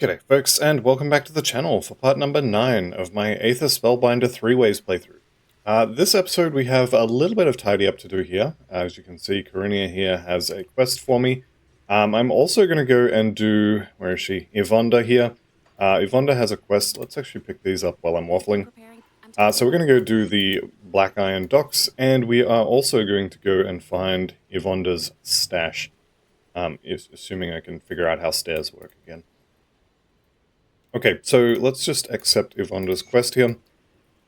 G'day folks, and welcome back to the channel for part number 9 of my Aether Spellbinder 3-Ways playthrough. This episode we have a little bit of tidy up to do here. As you can see, Karinia here has a quest for me. I'm also going to go and do, where is she? Ivonda here. Ivonda has a quest. Let's actually pick these up while I'm waffling. So we're going to go do the Black Iron Docks, and we are also going to go and find Ivonda's stash. Assuming I can figure out how stairs work again. Okay, so let's just accept Ivonda's quest here.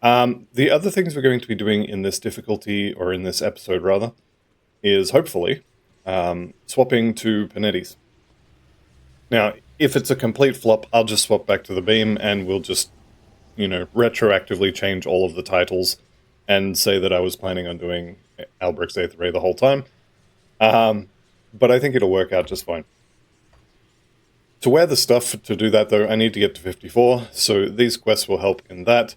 The other things we're going to be doing in this difficulty, or in this episode rather, is hopefully swapping to Panetti's. Now, if it's a complete flop, I'll just swap back to the beam and we'll just, retroactively change all of the titles and say that I was planning on doing Albric's Aether Ray the whole time. But I think it'll work out just fine. To wear the stuff to do that, though, I need to get to 54, so these quests will help in that.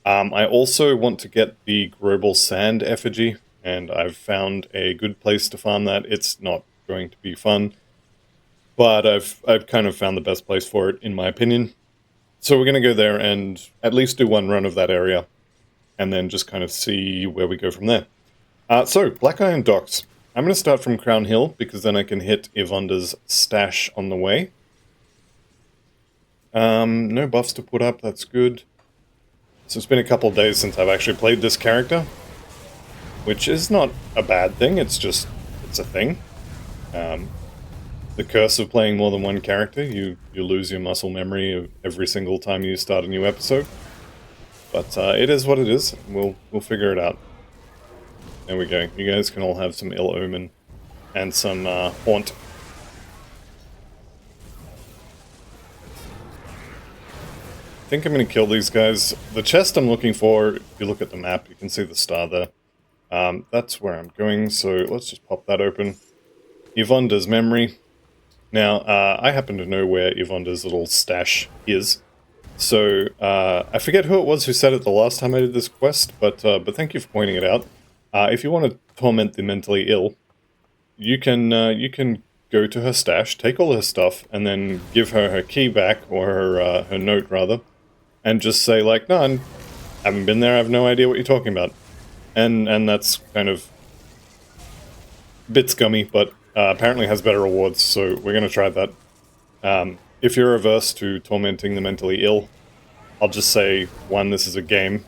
I also want to get the Global Sand effigy, and I've found a good place to farm that. It's not going to be fun, but I've kind of found the best place for it, in my opinion. So we're going to go there and at least do one run of that area, and then just kind of see where we go from there. So, Black Iron Docks. I'm going to start from Crown Hill, because then I can hit Ivonda's stash on the way. No buffs to put up, that's good. So it's been a couple of days since I've actually played this character, which is not a bad thing, it's a thing. The curse of playing more than one character, you lose your muscle memory every single time you start a new episode. But it is what it is, we'll figure it out. There we go, you guys can all have some ill omen and some haunt. I think I'm going to kill these guys. The chest I'm looking for, if you look at the map, you can see the star there. That's where I'm going, so let's just pop that open. Ivonda's memory. Now, I happen to know where Ivonda's little stash is. So, I forget who it was who said it the last time I did this quest, but thank you for pointing it out. If you want to torment the mentally ill, you can go to her stash, take all her stuff, and then give her her key back, or her note rather, and just say, like, no, I haven't been there, I have no idea what you're talking about. And that's kind of a bit scummy, but apparently has better rewards, so we're going to try that. If you're averse to tormenting the mentally ill, I'll just say, 1, this is a game,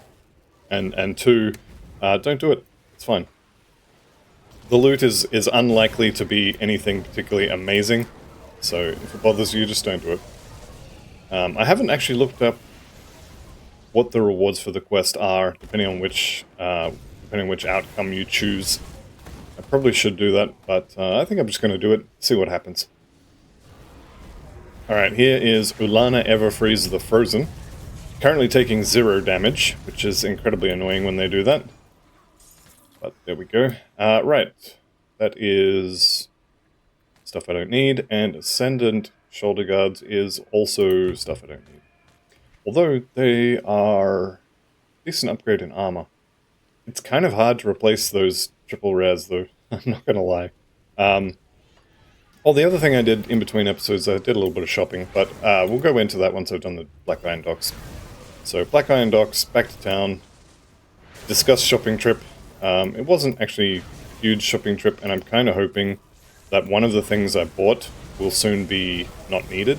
and 2, don't do it. It's fine. The loot is unlikely to be anything particularly amazing, so if it bothers you, just don't do it. I haven't actually looked up what the rewards for the quest are, depending on which outcome you choose. I probably should do that, but I think I'm just going to do it, see what happens. Alright, here is Ulana Everfreeze the Frozen. Currently taking 0 damage, which is incredibly annoying when they do that. But there we go. Right, that is stuff I don't need, and Ascendant Shoulder Guards is also stuff I don't need. Although they are a decent upgrade in armor. It's kind of hard to replace those triple rares though, I'm not gonna lie. The other thing I did in between episodes, I did a little bit of shopping, but we'll go into that once I've done the Black Iron Docks. So, Black Iron Docks, back to town, discuss shopping trip. It wasn't actually a huge shopping trip, and I'm kind of hoping that one of the things I bought will soon be not needed.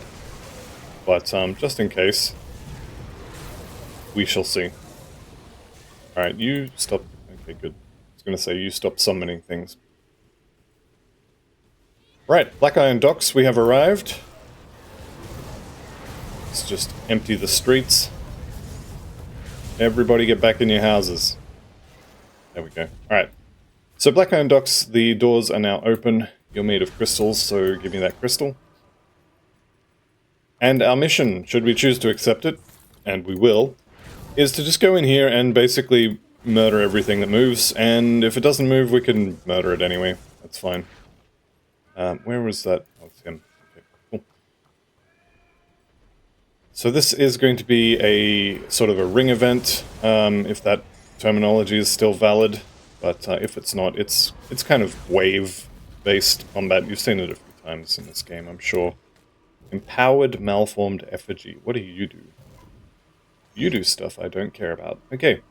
But just in case, we shall see. Alright, you stop. Okay, good. I was going to say, you stop summoning things. Right, Black Iron Docks, we have arrived. Let's just empty the streets. Everybody get back in your houses. There we go. Alright. So Black Iron Docks, the doors are now open. You're made of crystals, so give me that crystal. And our mission, should we choose to accept it, and we will, is to just go in here and basically murder everything that moves, and if it doesn't move, we can murder it anyway. That's fine. Where was that? Oh, it's him. Okay, cool. So this is going to be a sort of a ring event, if that terminology is still valid, but if it's not, it's kind of wave-based combat. You've seen it a few times in this game, I'm sure. Empowered malformed effigy. What do you do? You do stuff I don't care about. Okay.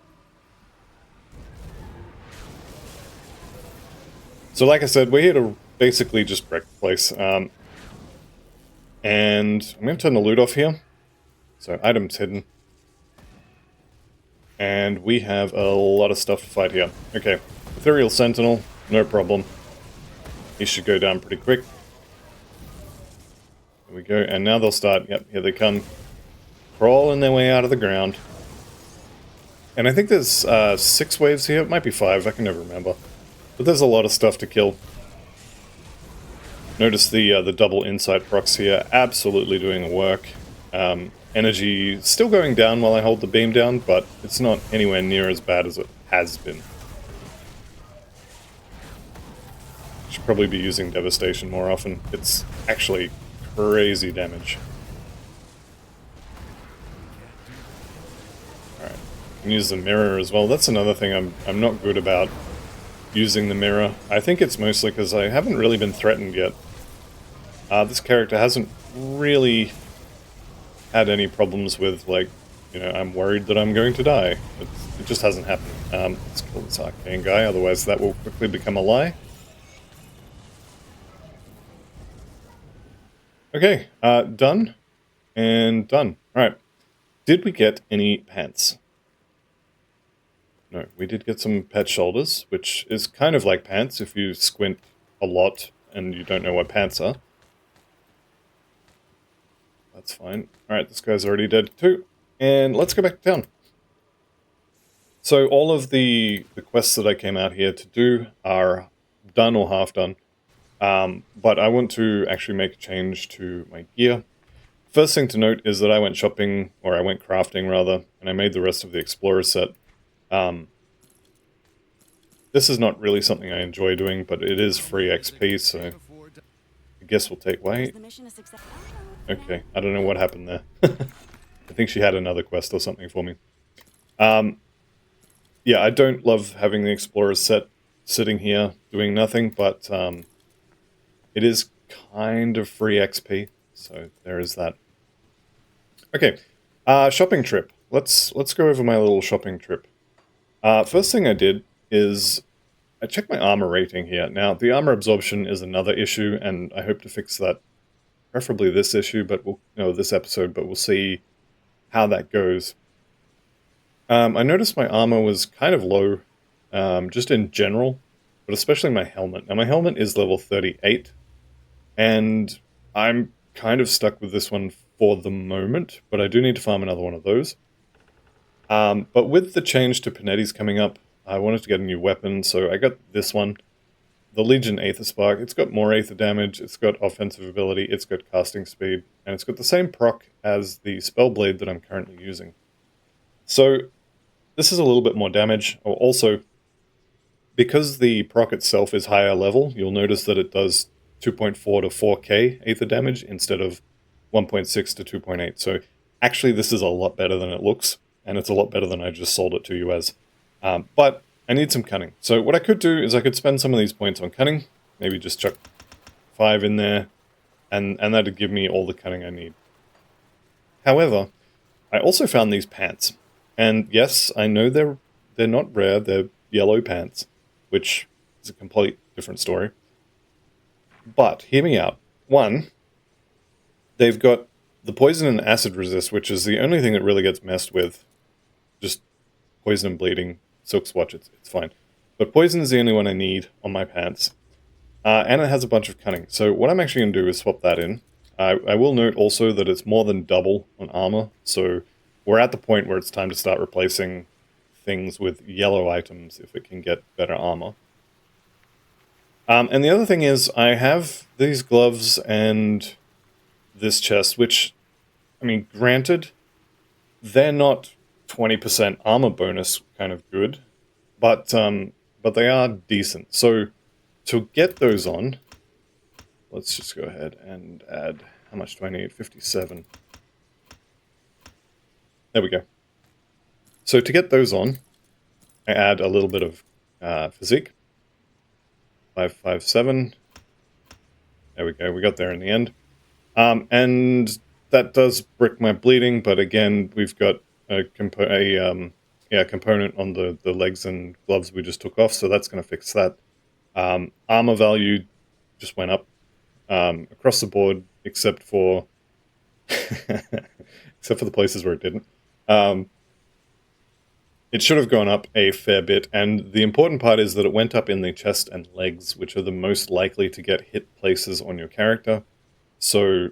So like I said, we're here to basically just wreck the place. And I'm going to turn the loot off here. So items hidden. And we have a lot of stuff to fight here. Okay. Ethereal Sentinel, no problem. He should go down pretty quick. There we go. And now they'll start. Yep, here they come. Crawling their way out of the ground. And I think there's 6 waves here. It might be 5. I can never remember. But there's a lot of stuff to kill. Notice the double insight procs here. Absolutely doing the work. Energy still going down while I hold the beam down, but it's not anywhere near as bad as it has been. Should probably be using Devastation more often. It's actually crazy damage. Alright, can use the mirror as well. That's another thing I'm not good about, using the mirror. I think it's mostly because I haven't really been threatened yet. This character hasn't really had any problems with, like, you know, I'm worried that I'm going to die. It just hasn't happened. Let's kill this arcane guy, otherwise that will quickly become a lie. Okay, done. And done. Alright. Did we get any pants? No, we did get some pet shoulders, which is kind of like pants if you squint a lot and you don't know what pants are. That's fine. Alright, this guy's already dead too. And let's go back to town. So all of the quests that I came out here to do are done or half done. But I want to actually make a change to my gear. First thing to note is that I went shopping, or I went crafting rather, and I made the rest of the Explorer set. This is not really something I enjoy doing, but it is free XP, so I guess we'll take... Wait. Okay, I don't know what happened there. I think she had another quest or something for me. Yeah, I don't love having the Explorer set sitting here doing nothing, but it is kind of free XP, so there is that. Okay, shopping trip. Let's go over my little shopping trip. First thing I did is I checked my armor rating here. Now, the armor absorption is another issue, and I hope to fix that, preferably this issue, but this episode, but we'll see how that goes. I noticed my armor was kind of low, just in general, but especially my helmet. Now, my helmet is level 38, and I'm kind of stuck with this one for the moment, but I do need to farm another one of those. But with the change to Panetti's coming up, I wanted to get a new weapon, so I got this one. The Legion Aether Spark. It's got more Aether damage, it's got offensive ability, it's got casting speed, and it's got the same proc as the Spellblade that I'm currently using. So, this is a little bit more damage. Also, because the proc itself is higher level, you'll notice that it does 2.4 to 4k Aether damage instead of 1.6 to 2.8. So, actually this is a lot better than it looks, and it's a lot better than I just sold it to you as. But I need some cunning. So what I could do is I could spend some of these points on cunning, maybe just chuck 5 in there, and that'd give me all the cunning I need. However, I also found these pants. And yes, I know they're not rare, they're yellow pants, which is a complete different story. But, hear me out. One, they've got the poison and acid resist, which is the only thing that really gets messed with. Just poison and bleeding, silk swatch, it's fine. But poison is the only one I need on my pants. And it has a bunch of cunning. So what I'm actually going to do is swap that in. I will note also that it's more than double on armor, so we're at the point where it's time to start replacing things with yellow items if it can get better armor. And the other thing is, I have these gloves and this chest, which, I mean, granted, they're not 20% armor bonus kind of good, but they are decent. So, to get those on, let's just go ahead and add, how much do I need? 57. There we go. So to get those on, I add a little bit of physique. 557. There we go, we got there in the end. And that does brick my bleeding, but again, we've got a component on the legs and gloves we just took off, so that's going to fix that. Armor value just went up across the board, except for except for the places where it didn't. It should have gone up a fair bit, and the important part is that it went up in the chest and legs, which are the most likely to get hit places on your character. So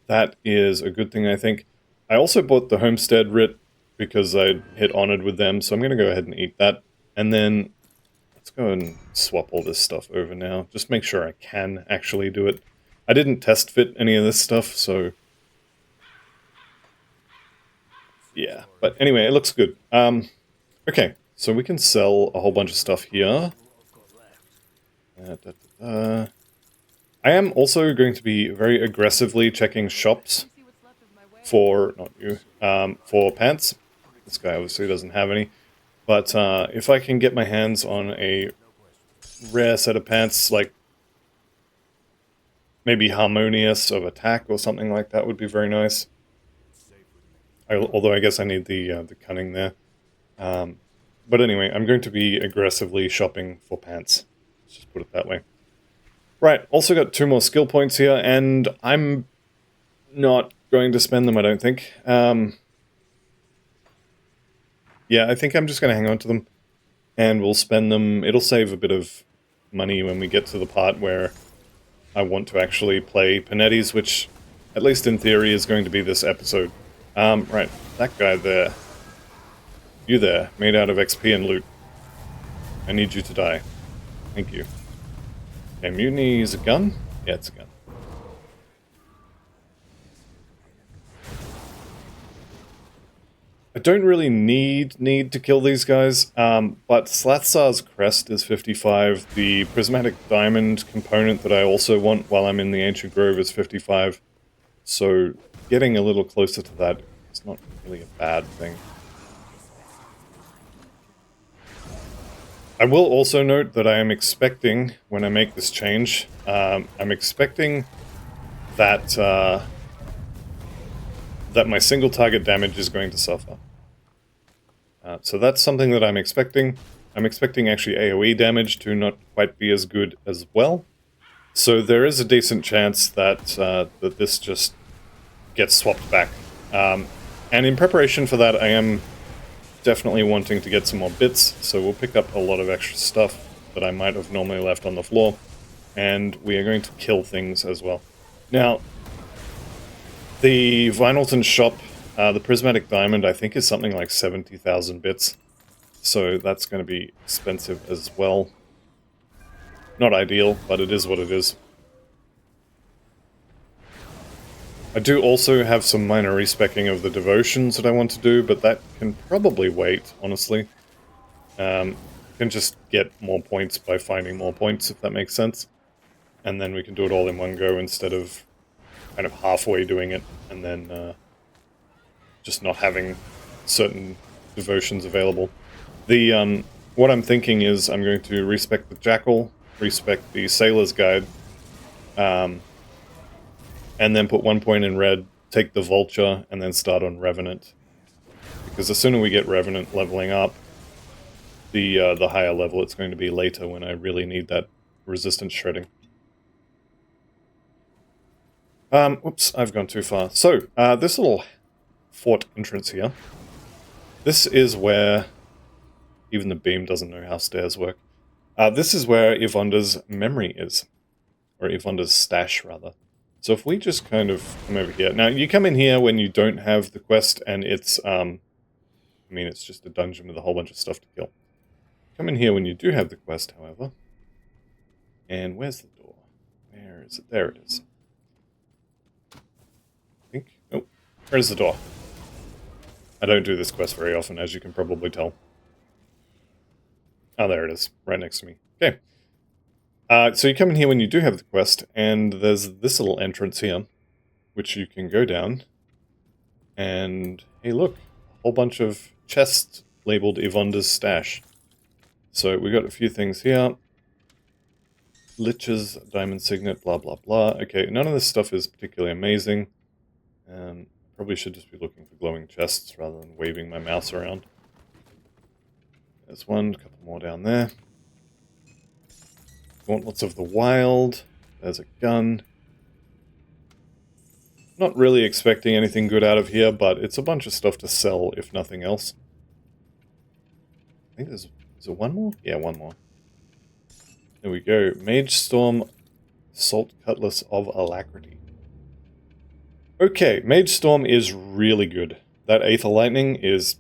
that is a good thing, I think. I also bought the Homestead Writ because I hit Honored with them, so I'm going to go ahead and eat that. And then let's go and swap all this stuff over now. Just make sure I can actually do it. I didn't test fit any of this stuff, so yeah. But anyway, it looks good. Okay, so we can sell a whole bunch of stuff here. I am also going to be very aggressively checking shops for, not you, for pants. This guy obviously doesn't have any. But if I can get my hands on a rare set of pants, like maybe Harmonious of Attack or something like that would be very nice. Although I guess I need the Cunning there. But anyway, I'm going to be aggressively shopping for pants. Let's just put it that way. Right, also got 2 more skill points here, and I'm not going to spend them, I don't think. Yeah, I think I'm just going to hang on to them, and we'll spend them. It'll save a bit of money when we get to the part where I want to actually play Panetti's, which, at least in theory, is going to be this episode. Right, that guy there. You there, made out of XP and loot. I need you to die. Thank you. Okay, Mutiny is a gun? Yeah, it's a gun. I don't really need to kill these guys, but Slathzar's Crest is 55. The Prismatic Diamond component that I also want while I'm in the Ancient Grove is 55. So getting a little closer to that is not really a bad thing. I will also note that I am expecting, when I make this change, I'm expecting that that my single target damage is going to suffer. So that's something that I'm expecting. I'm expecting actually AoE damage to not quite be as good as well. So there is a decent chance that that this just gets swapped back. And in preparation for that, I am definitely wanting to get some more bits, so we'll pick up a lot of extra stuff that I might have normally left on the floor, and we are going to kill things as well. Now, the Vinylton shop, the Prismatic Diamond, I think is something like 70,000 bits, so that's going to be expensive as well. Not ideal, but it is what it is. I do also have some minor respecking of the devotions that I want to do, but that can probably wait, honestly. I can just get more points by finding more points, if that makes sense. And then we can do it all in one go instead of kind of halfway doing it and then just not having certain devotions available. The what I'm thinking is I'm going to respec the Jackal, respec the Sailor's Guide, and then put 1 point in red, take the Vulture, and then start on Revenant. Because the sooner we get Revenant leveling up, the higher level it's going to be later when I really need that resistance shredding. Whoops, I've gone too far. So, this little fort entrance here, this is where, even the beam doesn't know how stairs work, this is where Ivonda's memory is. Or Ivonda's stash, rather. So if we just kind of come over here. Now, you come in here when you don't have the quest, and it's, I mean, it's just a dungeon with a whole bunch of stuff to kill. Come in here when you do have the quest, however. And where's the door? Where is it? There it is. I think. Oh, where's the door? I don't do this quest very often, as you can probably tell. Oh, there it is. Right next to me. Okay. So you come in here when you do have the quest, and there's this little entrance here, which you can go down, and hey look, a whole bunch of chests labeled Ivonda's stash. So we got a few things here. Lich's Diamond Signet, blah blah blah. Okay, none of this stuff is particularly amazing. Probably should just be looking for glowing chests rather than waving my mouse around. There's one, a couple more down there. Gauntlets of the Wild. There's a gun. Not really expecting anything good out of here, but it's a bunch of stuff to sell, if nothing else. I think there's... Is it one more? Yeah, one more. There we go. Mage Storm Salt Cutlass of Alacrity. Okay, Mage Storm is really good. That Aether Lightning is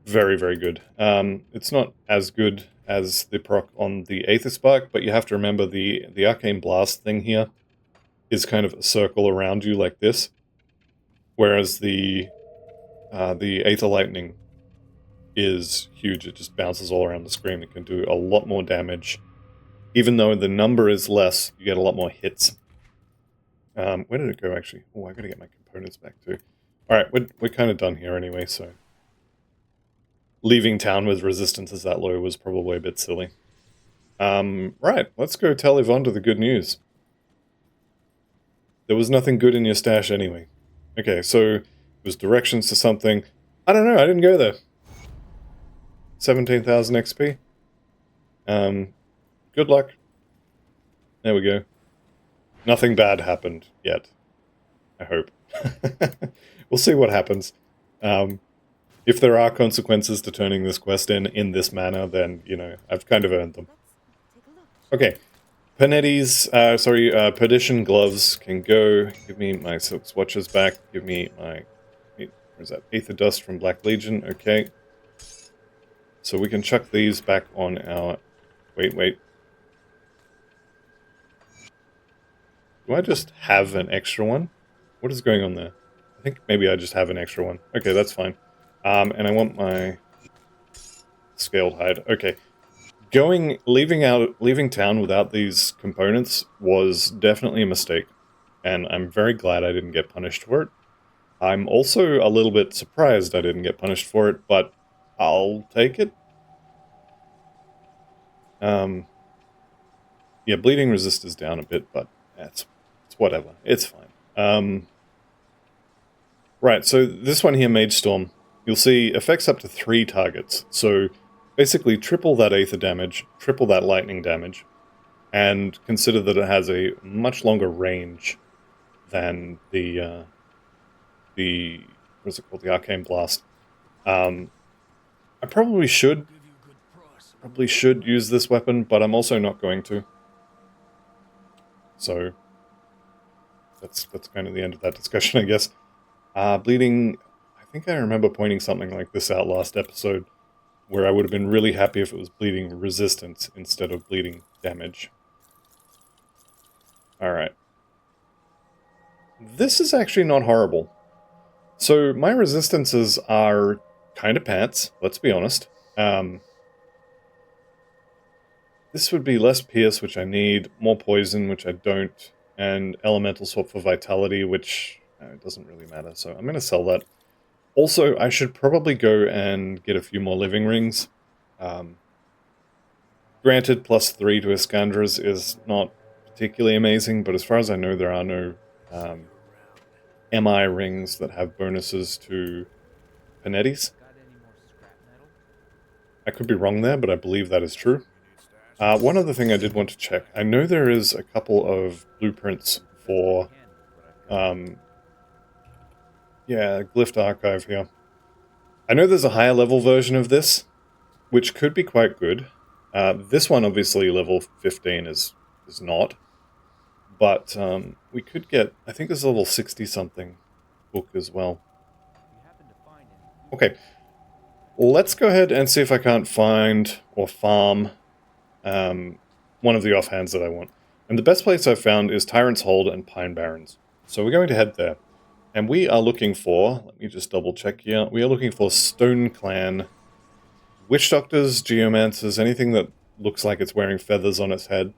very, very good. It's not as good as the proc on the Aether Spark, but you have to remember the Arcane Blast thing here is kind of a circle around you like this, whereas the Aether Lightning is huge. It just bounces all around the screen. It can do a lot more damage. Even though the number is less, you get a lot more hits. Where did it go, actually? Oh, I gotta get my components back, too. Alright, we're kind of done here anyway, so... Leaving town with resistances that low was probably a bit silly. Right, let's go tell Ivonda the good news. There was nothing good in your stash anyway. Okay, so... It was directions to something. I don't know, I didn't go there. 17,000 XP. Good luck. There we go. Nothing bad happened yet. I hope. We'll see what happens. If there are consequences to turning this quest in this manner, then, you know, I've kind of earned them. Okay. Perdition gloves can go. Give me my silk swatches back. Give me my... Where's that? Aether dust from Black Legion. Okay. So we can chuck these back on our... Wait. Do I just have an extra one? What is going on there? I think maybe I just have an extra one. Okay, that's fine. And I want my scaled hide. Okay. Leaving town without these components was definitely a mistake. And I'm very glad I didn't get punished for it. I'm also a little bit surprised I didn't get punished for it, but I'll take it. Yeah, bleeding resist is down a bit, but it's whatever. It's fine. Right, so this one here, Mage Storm, you'll see affects up to 3 targets. So basically triple that Aether damage, triple that lightning damage, and consider that it has a much longer range than the what's it called, the Arcane Blast. I probably should use this weapon, but I'm also not going to. So that's kind of the end of that discussion, I guess. Bleeding, I think I remember pointing something like this out last episode, where I would have been really happy if it was bleeding resistance instead of bleeding damage. Alright. This is actually not horrible. So my resistances are kind of pants, let's be honest. This would be less pierce, which I need, more poison, which I don't, and elemental swap for vitality, which it doesn't really matter, so I'm going to sell that. Also, I should probably go and get a few more living rings. Granted, +3 to Iskandra's is not particularly amazing, but as far as I know, there are no MI rings that have bonuses to Panetti's. I could be wrong there, but I believe that is true. One other thing I did want to check. I know there is a couple of blueprints for, Glyph Archive here. I know there's a higher level version of this, which could be quite good. This one, obviously, level 15 is not. But we could get, I think there's a level 60-something book as well. Okay, let's go ahead and see if I can't find or farm one of the offhands that I want. And the best place I've found is Tyrant's Hold and Pine Barrens. So we're going to head there. And we are looking for, let me just double check here, we are looking for Stone Clan Witch Doctors, Geomancers, anything that looks like it's wearing feathers on its head.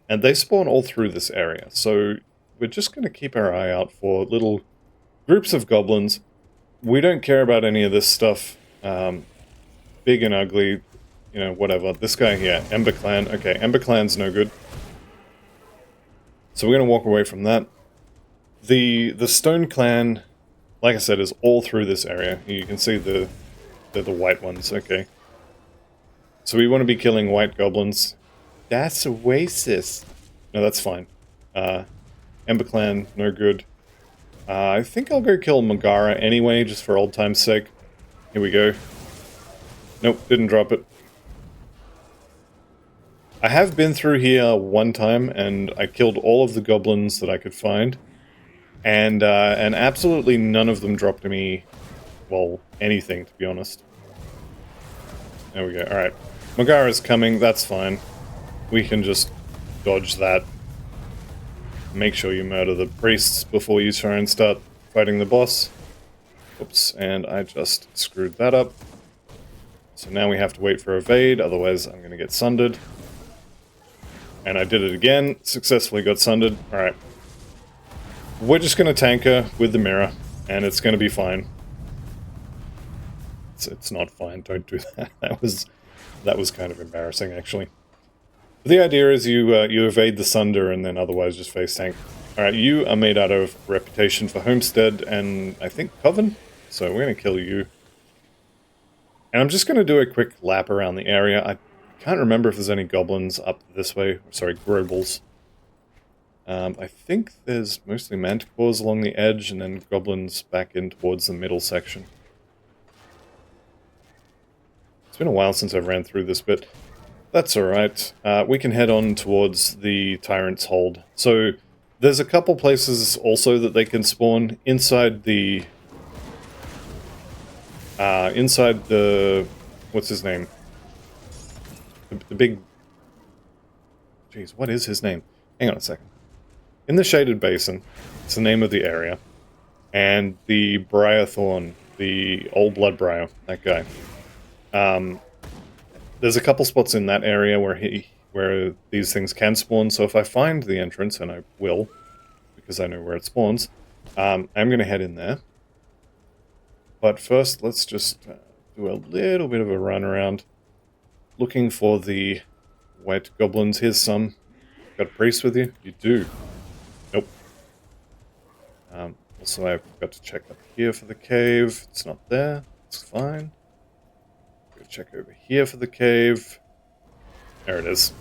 And they spawn all through this area. So we're just going to keep our eye out for little groups of goblins. We don't care about any of this stuff. Big and ugly. you know, whatever. This guy here, Ember Clan. Okay, Ember Clan's no good. So we're going to walk away from that. The Stone Clan, like I said, is all through this area. You can see they're the white ones, okay. So we want to be killing white goblins. That's Oasis. No, that's fine. Ember Clan, no good. I think I'll go kill Megara anyway, just for old time's sake. Here we go. Nope, didn't drop it. I have been through here one time, and I killed all of the goblins that I could find. And absolutely none of them dropped me, well, anything, to be honest. There we go, alright. Megara's coming, that's fine. We can just dodge that. Make sure you murder the priests before you try and start fighting the boss. Oops, and I just screwed that up. So now we have to wait for evade, otherwise I'm going to get sundered. And I did it again, successfully got sundered. Alright. We're just going to tank her with the mirror, and it's going to be fine. It's not fine, don't do that. That was kind of embarrassing, actually. The idea is you evade the Sunder and then otherwise just face tank. Alright, you are made out of Reputation for Homestead and I think Coven, so we're going to kill you. And I'm just going to do a quick lap around the area. I can't remember if there's any goblins up this way. Sorry, Grobles. I think there's mostly manticores along the edge and then goblins back in towards the middle section. It's been a while since I've ran through this bit. That's alright. We can head on towards the Tyrant's Hold. So, there's a couple places also that they can spawn inside the... what's his name? The big... Jeez, what is his name? Hang on a second. In the Shaded Basin, it's the name of the area. And the Briar Thorn, the old Bloodbriar, that guy. There's a couple spots in that area where these things can spawn, so if I find the entrance, and I will, because I know where it spawns, I'm going to head in there. But first, let's just do a little bit of a run around, looking for the white goblins. Here's some. Got a priest with you? You do. Nope. Also, I've got to check up here for the cave. It's not there. It's fine. Check over here for the cave. There it is.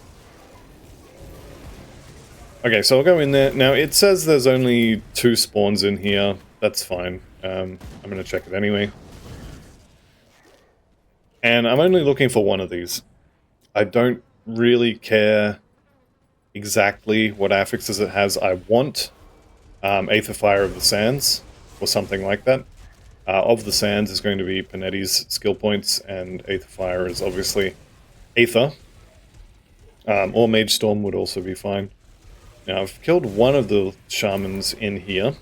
Okay, so I'll go in there. Now, it says there's only 2 spawns in here. That's fine. I'm going to check it anyway. And I'm only looking for one of these. I don't really care exactly what affixes it has. I want Aether Fire of the Sands, or something like that. Of the Sands is going to be Panetti's skill points, and Aether Fire is obviously Aether. Or Mage Storm would also be fine. Now, I've killed one of the shamans in here.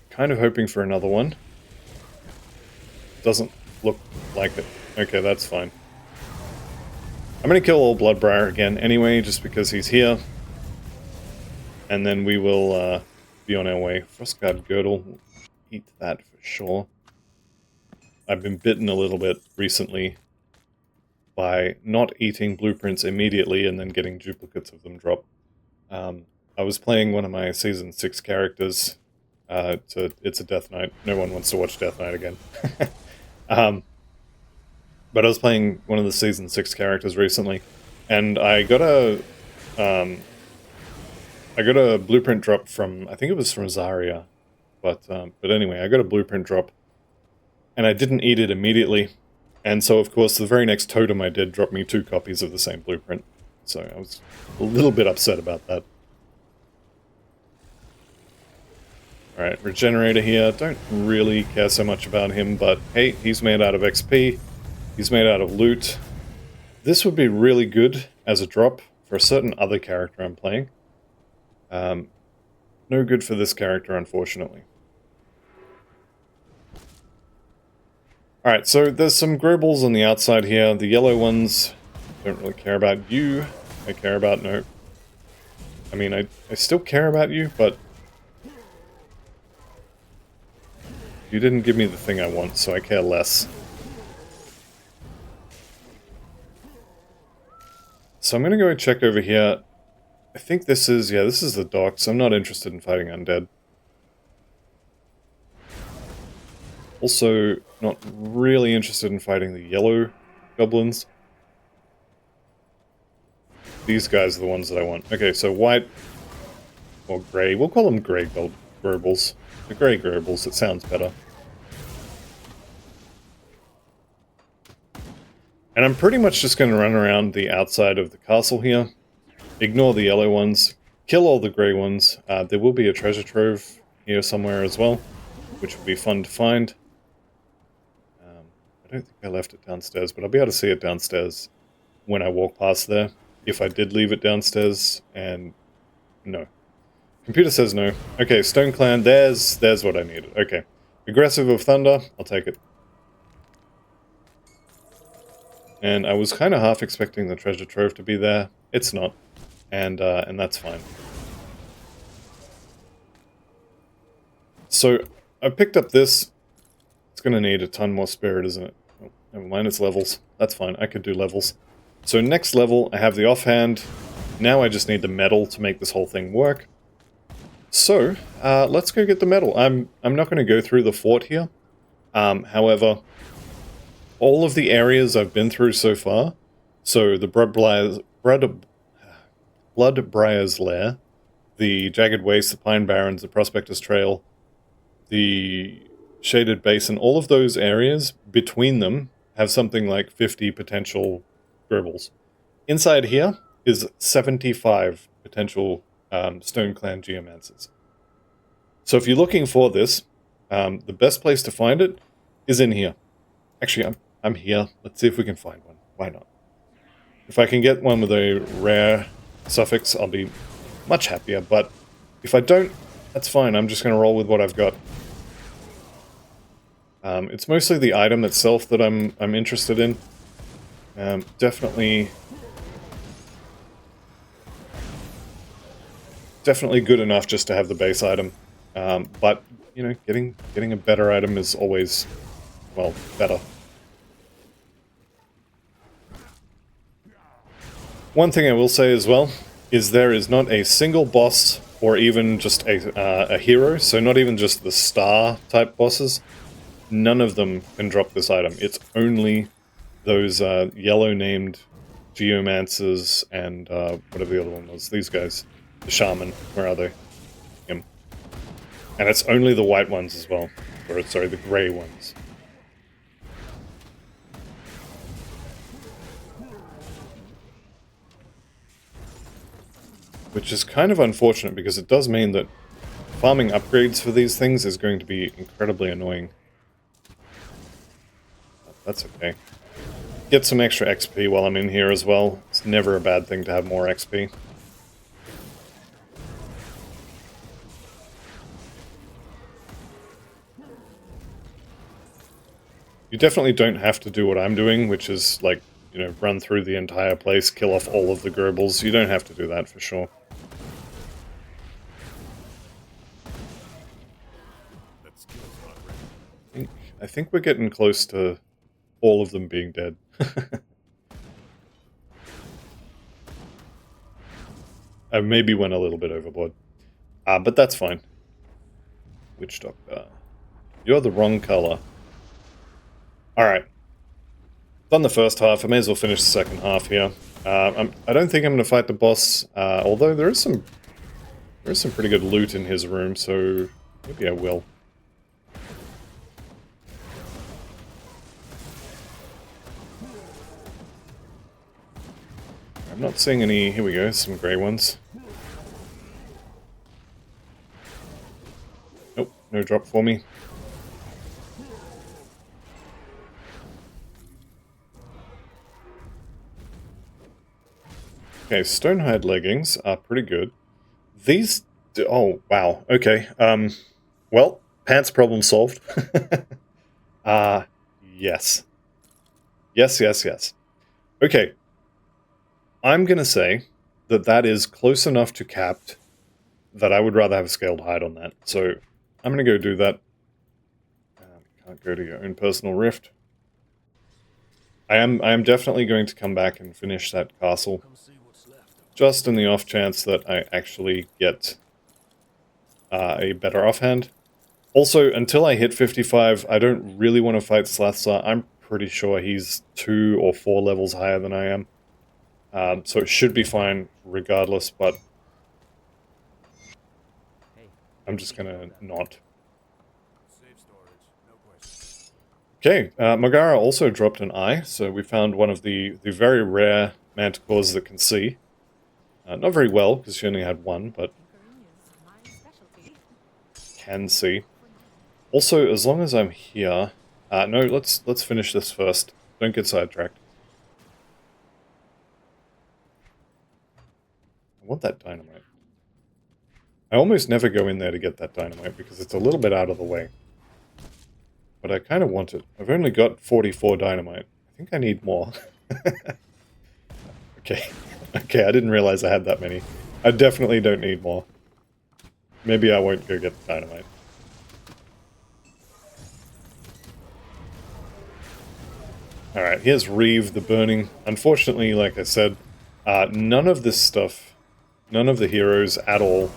Kind of hoping for another one. Doesn't look like it. Okay, that's fine. I'm going to kill Old Bloodbriar again anyway, just because he's here. And then we will be on our way. Frostguard Girdle, eat that for sure. I've been bitten a little bit recently by not eating blueprints immediately and then getting duplicates of them drop. I was playing one of my Season 6 characters. It's a Death Knight. No one wants to watch Death Knight again. But I was playing one of the Season 6 characters recently, and I got a blueprint drop from, I think it was from Zarya, but anyway, I got a blueprint drop, and I didn't eat it immediately, and so of course the very next totem I did dropped me 2 copies of the same blueprint, so I was a little bit upset about that. Alright, Regenerator here, don't really care so much about him, but hey, he's made out of XP, he's made out of loot. This would be really good as a drop for a certain other character I'm playing. No good for this character, unfortunately. Alright, so there's some Grobles on the outside here. The yellow ones, don't really care about you. I care about, no. I mean, I still care about you, but... You didn't give me the thing I want, so I care less. So I'm going to go check over here. I think this is, yeah, this is the docks. I'm not interested in fighting undead. Also, not really interested in fighting the yellow goblins. These guys are the ones that I want. Okay, so white, or grey. We'll call them grey Gerbles. The grey Gerbles, it sounds better. And I'm pretty much just going to run around the outside of the castle here. Ignore the yellow ones. Kill all the grey ones. There will be a treasure trove here somewhere as well, which will be fun to find. I don't think I left it downstairs, but I'll be able to see it downstairs when I walk past there. If I did leave it downstairs, and no. Computer says no. Okay, Stone Clan, there's what I needed. Okay. Aggressive of Thunder, I'll take it. And I was kind of half expecting the treasure trove to be there. It's not. And that's fine. So, I picked up this. It's going to need a ton more spirit, isn't it? Oh, never mind, it's levels. That's fine, I could do levels. So next level, I have the offhand. Now I just need the metal to make this whole thing work. So, let's go get the metal. I'm not going to go through the fort here. However, all of the areas I've been through so far, so the Bloodbriar's Lair, the Jagged Waste, the Pine Barrens, the Prospector's Trail, the Shaded Basin, all of those areas, between them, have something like 50 potential Gerbles. Inside here is 75 potential Stone Clan Geomancers. So if you're looking for this, the best place to find it is in here. Actually, I'm here. Let's see if we can find one. Why not? If I can get one with a rare suffix, I'll be much happier, but if I don't, that's fine. I'm just going to roll with what I've got. It's mostly the item itself that I'm interested in. Definitely good enough just to have the base item. But, you know, getting a better item is always, well, better. One thing I will say as well is there is not a single boss or even just a hero, so not even just the star type bosses. None of them can drop this item. It's only those yellow named Geomancers and whatever the other one was. These guys. The Shaman. Where are they? Him. And it's only the white ones as well. Or, sorry, the grey ones. Which is kind of unfortunate because it does mean that farming upgrades for these things is going to be incredibly annoying. That's okay. Get some extra XP while I'm in here as well. It's never a bad thing to have more XP. You definitely don't have to do what I'm doing, which is, like, you know, run through the entire place, kill off all of the Gerbles. You don't have to do that, for sure. I think we're getting close to all of them being dead. I maybe went a little bit overboard. But that's fine. Witch Doctor. You're the wrong color. Alright. Done the first half, I may as well finish the second half here. I don't think I'm going to fight the boss, although there is some pretty good loot in his room, so maybe I will. I'm not seeing any... Here we go, some grey ones. Nope, no drop for me. Okay, Stonehide leggings are pretty good. These... Oh, wow. Okay. Well, pants problem solved. Yes. Yes. Okay. I'm gonna say that that is close enough to capped that I would rather have a scaled hide on that. So, I'm gonna go do that. Can't go to your own personal rift. I am definitely going to come back and finish that castle. Just in the off chance that I actually get a better offhand. Also, until I hit 55, I don't really want to fight Slathsar. I'm pretty sure he's 2 or 4 levels higher than I am. So it should be fine regardless, but I'm just gonna not. Okay, Magara also dropped an eye, so we found one of the very rare manticores that can see. Not very well, because she only had one, but can see. Also, as long as I'm here... no, let's finish this first. Don't get sidetracked. I want that dynamite. I almost never go in there to get that dynamite, because it's a little bit out of the way. But I kind of want it. I've only got 44 dynamite. I think I need more. Okay. Okay, I didn't realize I had that many. I definitely don't need more. Maybe I won't go get the dynamite. Alright, here's Reeve the Burning. Unfortunately, like I said, none of this stuff, none of the heroes at all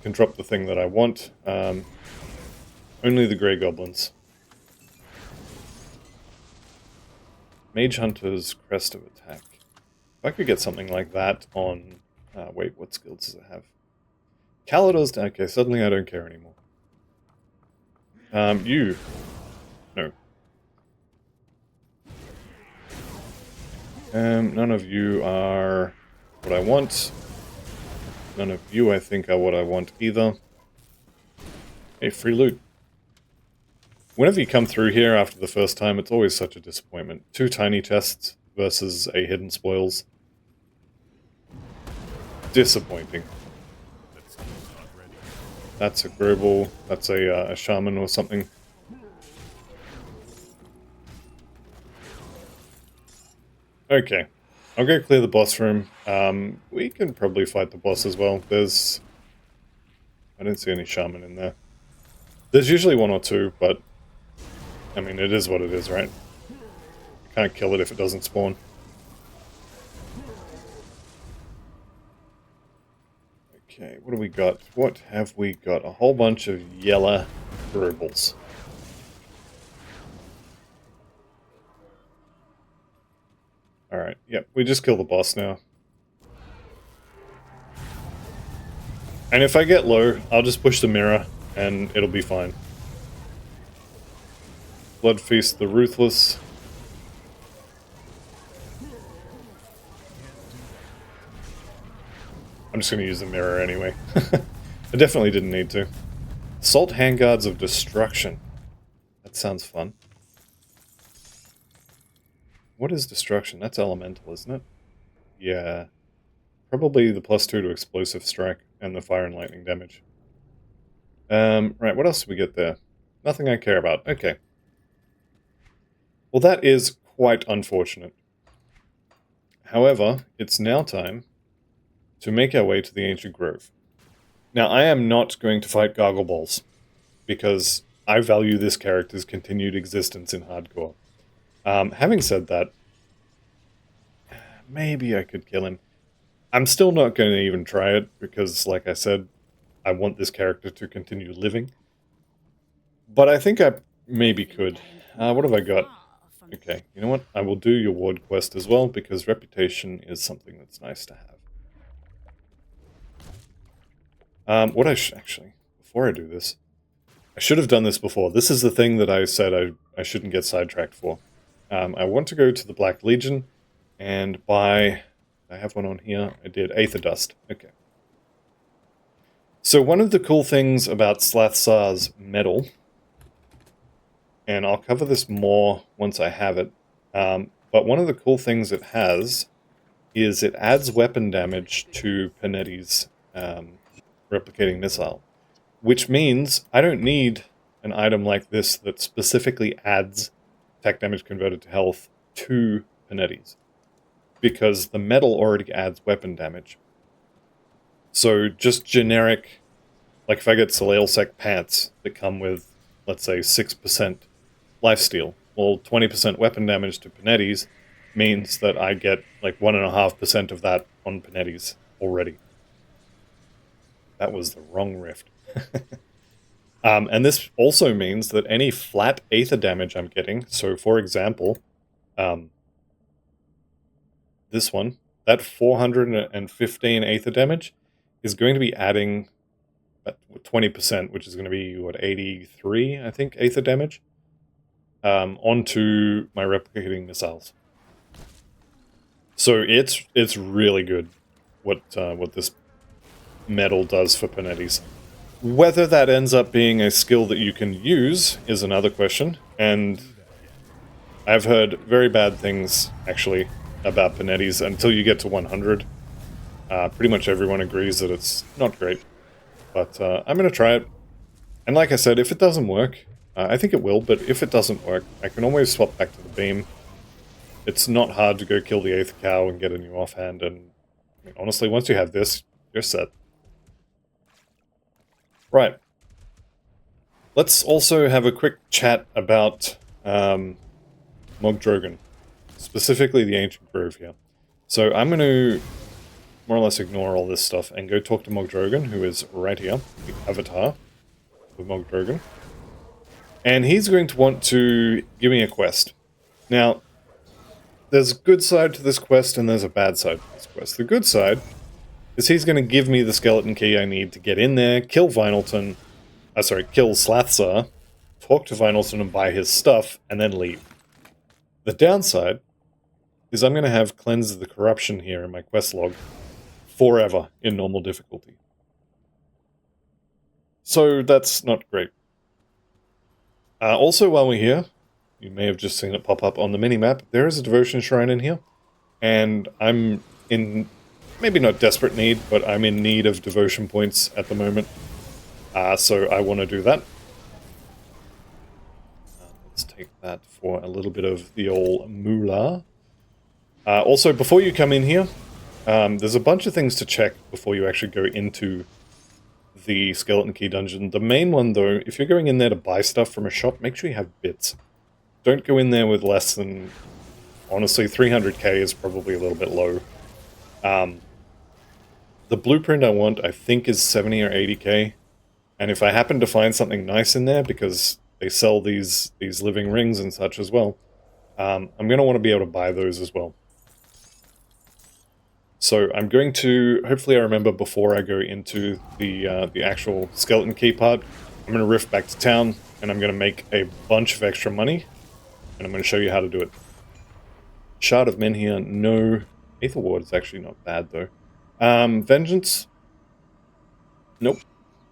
can drop the thing that I want. Only the Grey Goblins. Mage Hunter's Crest of Attack. If I could get something like that on... wait, what skills does it have? Calidor's... Okay, suddenly I don't care anymore. You. No. None of you are what I want. None of you, I think, are what I want either. Hey, free loot. Whenever you come through here after the first time, it's always such a disappointment. 2 tiny chests versus a hidden spoils. Disappointing. That's a Grobel. That's a shaman or something. Okay. I'll go clear the boss room. We can probably fight the boss as well. There's... I don't see any shaman in there. There's usually 1 or 2, but... I mean, it is what it is, right? You can't kill it if it doesn't spawn. Okay, what do we got? What have we got? A whole bunch of yellow Grobels. Alright, yep, we just kill the boss now. And if I get low, I'll just push the mirror, and it'll be fine. Blood Feast the Ruthless. I'm just going to use the mirror anyway. I definitely didn't need to. Assault Handguards of Destruction. That sounds fun. What is Destruction? That's elemental, isn't it? Yeah. Probably the +2 to Explosive Strike and the Fire and Lightning damage. Right, what else do we get there? Nothing I care about. Okay. Well, that is quite unfortunate. However, it's now time to make our way to the Ancient Grove. Now, I am not going to fight Gargle Balls, because I value this character's continued existence in hardcore. Having said that, maybe I could kill him. I'm still not going to even try it, because, like I said, I want this character to continue living. But I think I maybe could. What have I got? Okay, you know what? I will do your ward quest as well, because reputation is something that's nice to have. Actually, before I do this, I should have done this before. This is the thing that I said I shouldn't get sidetracked for. I want to go to the Black Legion and buy... I have one on here. I did Aether Dust. Okay. So one of the cool things about Slathsar's medal, and I'll cover this more once I have it, but one of the cool things it has is it adds weapon damage to Panetti's replicating missile, which means I don't need an item like this that specifically adds attack damage converted to health to Panetti's, because the metal already adds weapon damage. So just generic, like if I get Soleil Sec pants that come with, let's say, 6% lifesteal. Well, 20% weapon damage to Panetti's means that I get like 1.5% of that on Panetti's already. That was the wrong rift. And this also means that any flat Aether damage I'm getting, so for example, this one, that 415 Aether damage is going to be adding 20%, which is going to be, what, 83, I think, Aether damage, onto my replicating missiles. So it's really good what this metal does for Panetti's. Whether that ends up being a skill that you can use is another question, and I've heard very bad things, actually, about Panetti's until you get to 100. Pretty much everyone agrees that it's not great, but I'm going to try it. And like I said, if it doesn't work, I think it will, but if it doesn't work, I can always swap back to the beam. It's not hard to go kill the Aether Cow and get a new offhand, and I mean, honestly, once you have this, you're set. Right. Let's also have a quick chat about Mogdrogan, specifically the Ancient Grove here. So I'm going to more or less ignore all this stuff and go talk to Mogdrogan, who is right here, the avatar of Mogdrogan. And he's going to want to give me a quest. Now, there's a good side to this quest and there's a bad side to this quest. The good side is he's going to give me the skeleton key I need to get in there, kill Vinelton, kill Slathzar, talk to Vinelton and buy his stuff, and then leave. The downside is I'm going to have Cleanse the Corruption here in my quest log forever in normal difficulty. So that's not great. Also, while we're here, you may have just seen it pop up on the minimap, there is a devotion shrine in here, and I'm in, maybe not desperate need, but I'm in need of devotion points at the moment, so I want to do that. Let's take that for a little bit of the old moolah. Also, before you come in here, there's a bunch of things to check before you actually go into the Skeleton Key dungeon. The main one, though, if you're going in there to buy stuff from a shop, make sure you have bits. Don't go in there with less than, honestly, 300k is probably a little bit low. The blueprint I want, I think, is 70 or 80k. And if I happen to find something nice in there, because they sell these living rings and such as well, I'm going to want to be able to buy those as well. So I'm going to, hopefully I remember before I go into the actual Skeleton Key part, I'm going to rift back to town, and I'm going to make a bunch of extra money, and I'm going to show you how to do it. Shard of Men here, no. Aether Ward is actually not bad, though. Vengeance? Nope.